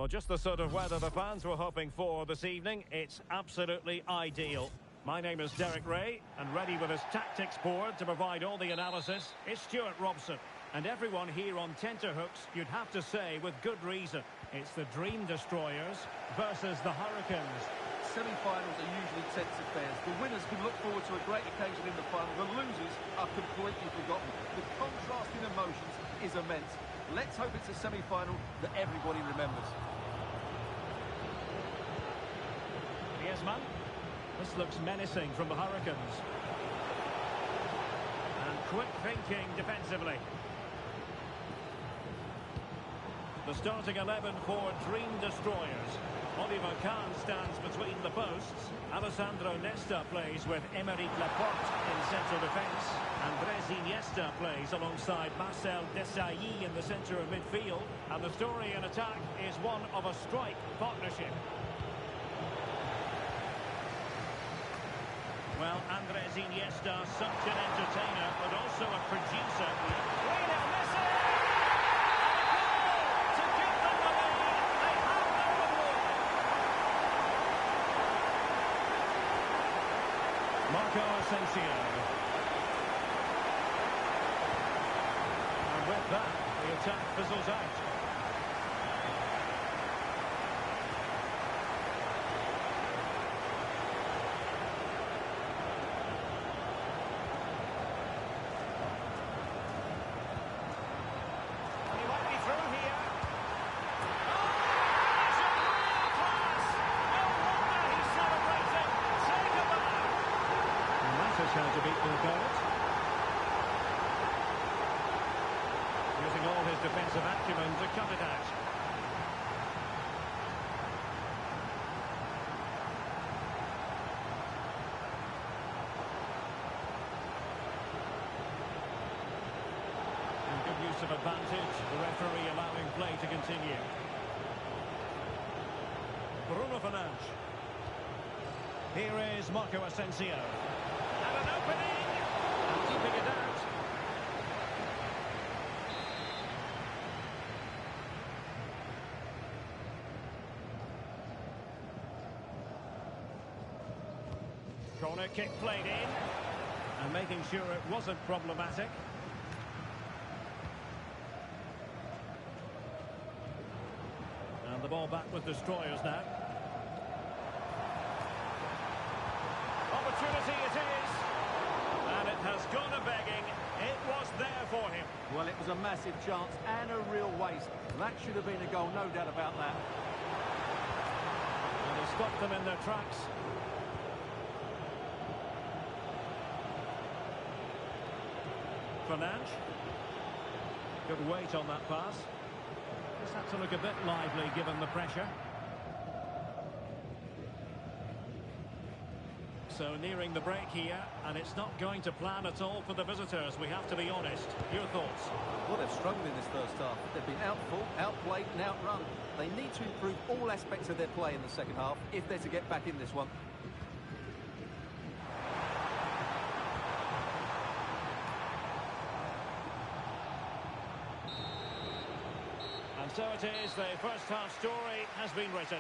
Well, just the sort of weather the fans were hoping for this evening. It's absolutely ideal. My name is Derek Ray, and ready with his tactics board to provide all the analysis is Stuart Robson. And everyone here on tenterhooks, you'd have to say with good reason. It's the Dream Destroyers versus the Hurricanes. semi-finals are usually tense affairs. The winners can look forward to a great occasion in the final. The losers are completely forgotten. The contrast in emotions is immense. Let's hope it's a semi-final that everybody remembers. Griezmann. This looks menacing from the Hurricanes. And quick thinking defensively. The starting 11 for Dream Destroyers. Oliver Kahn stands between the posts. Alessandro Nesta plays with Aymeric Laporte in central defence. Andres Iniesta plays alongside Marcel Desailly in the centre of midfield. And the story in attack is one of a strike partnership. Well, Andres Iniesta, such an entertainer, but also a producer. Lionel Messi! And a goal to give them the lead. They have no reward. Marco Asensio. And with that, the attack fizzles out. How to beat the opponent. Using all his defensive acumen to cut it out. And good use of advantage, the referee allowing play to continue. Bruno Fernandes. Here is Marco Asensio. And an opening, and keeping it out. Corner kick played in, and making sure it wasn't problematic. And the ball back with Destroyers now. Opportunity it is, and it has gone a-begging. It was there for him. Well, it was a massive chance and a real waste. That should have been a goal, no doubt about that. And he stopped them in their tracks. Fernandes. Good weight on that pass. Just had to look a bit lively given the pressure. So nearing the break here, and it's not going to plan at all for the visitors, we have to be honest. Your thoughts? Well, they've struggled in this first half. They've been outfought, outplayed and outrun. They need to improve all aspects of their play in the second half if they're to get back in this one. And so it is, the first half story has been written.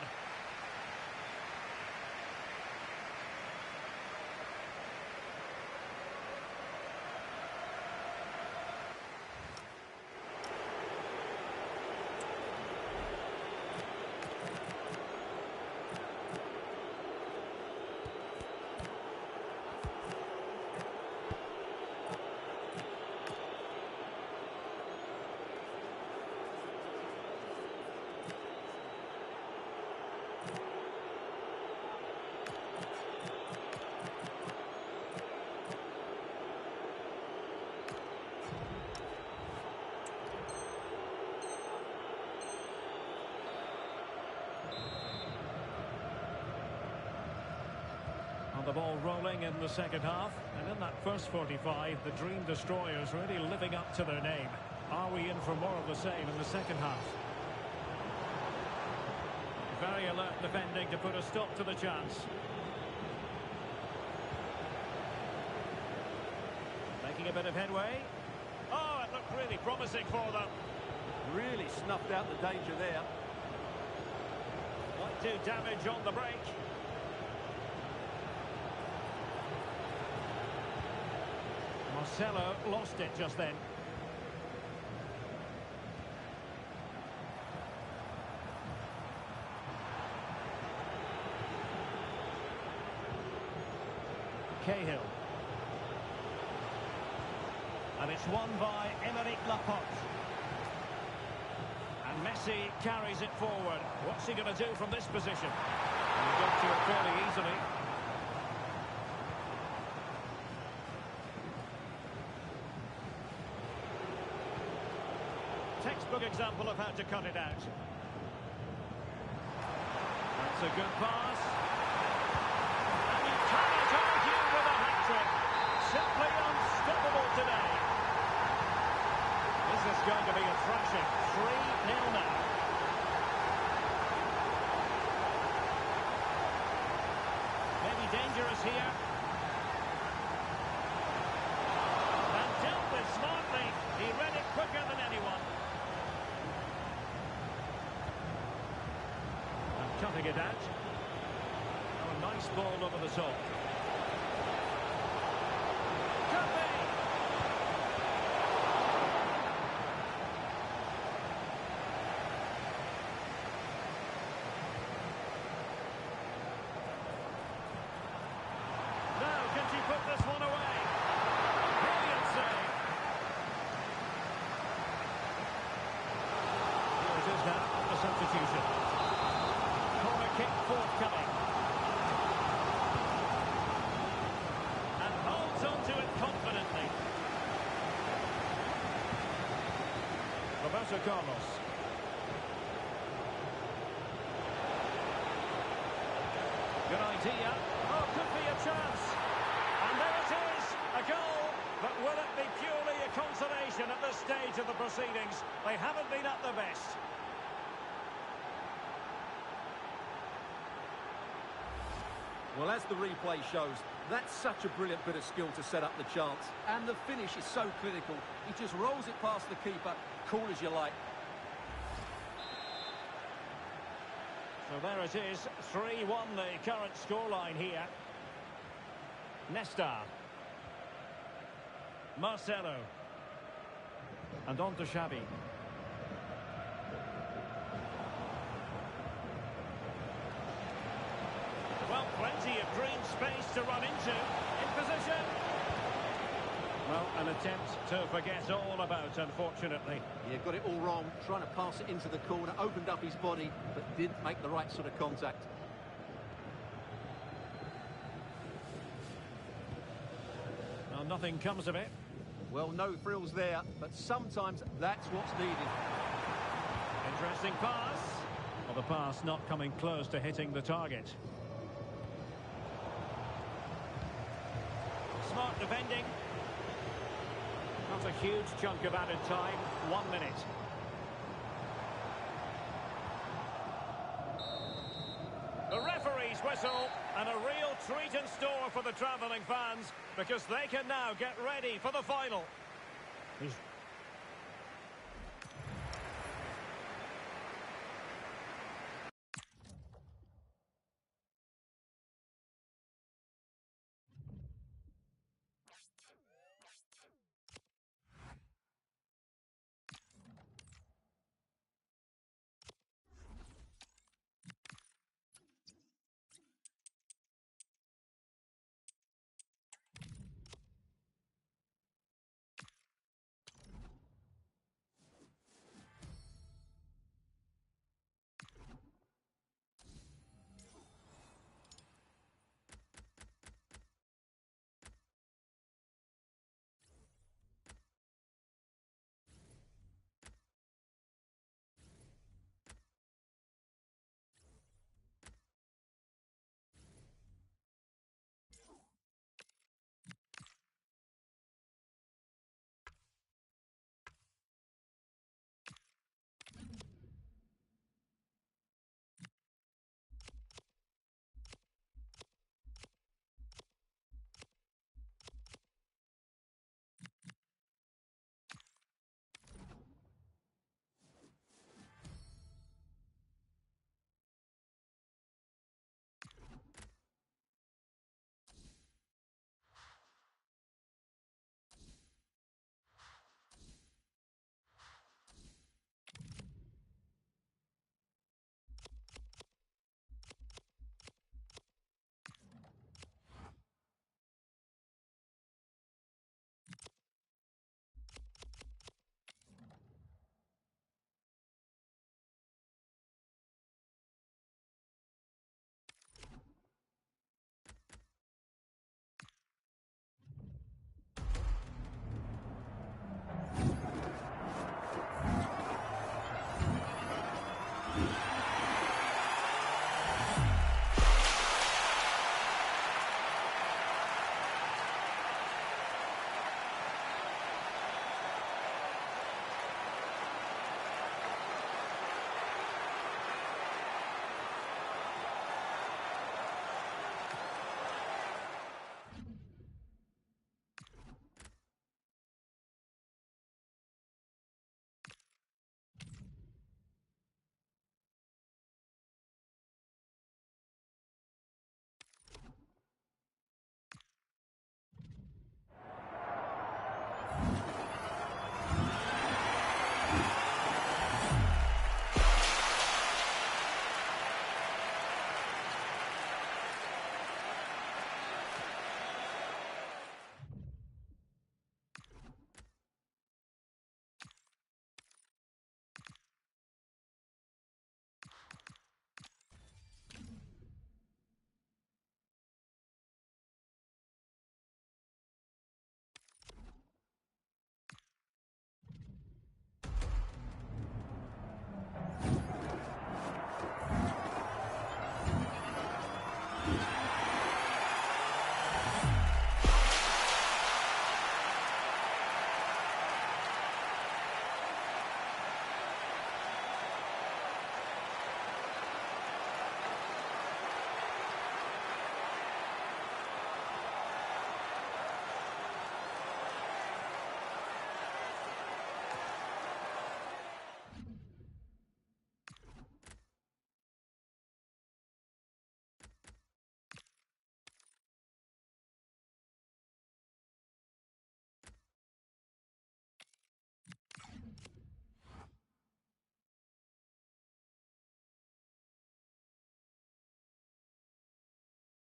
The ball rolling in the second half, and in that first 45 the Dream Destroyers really living up to their name. Are we in for more of the same in the second half? Very alert defending to put a stop to the chance. Making a bit of headway. Oh, it looked really promising for them. Really snuffed out the danger there. Might do damage on the break. Marcelo lost it just then. Cahill. And it's won by Emerick Laporte. And Messi carries it forward. What's he going to do from this position? And he got to it fairly easily. Textbook example of how to cut it out. That's a good pass. And you cannot argue with a hat-trick. Simply unstoppable today. This is going to be a thrashing. 3-0 now. Maybe dangerous here. And dealt with smartly. He read it quicker than anyone. And cutting it out. Oh, a nice ball over the top. Put this one away. Brilliant save. Here it is now, the substitution. Corner kick forthcoming. And holds on to it confidently. Roberto Carlos. Good idea. Oh, could be a chance. And there it is, a goal, but will it be purely a consolation at this stage of the proceedings? They haven't been at their best. Well, as the replay shows, that's such a brilliant bit of skill to set up the chance. And the finish is so clinical. He just rolls it past the keeper, cool as you like. So there it is, 3-1 the current scoreline here. Nesta. Marcelo. And on to Xavi. Well, plenty of green space to run into. In position. Well, an attempt to forget all about, unfortunately. Yeah, got it all wrong. Trying to pass it into the corner, opened up his body, but didn't make the right sort of contact. Well, nothing comes of it. Well, no thrills there, but sometimes that's what's needed. Interesting pass. Well, the pass not coming close to hitting the target. Smart defending. Not a huge chunk of added time. 1 minute. The referee's whistle, and a real treat in store for the travelling fans, because they can now get ready for the final. He's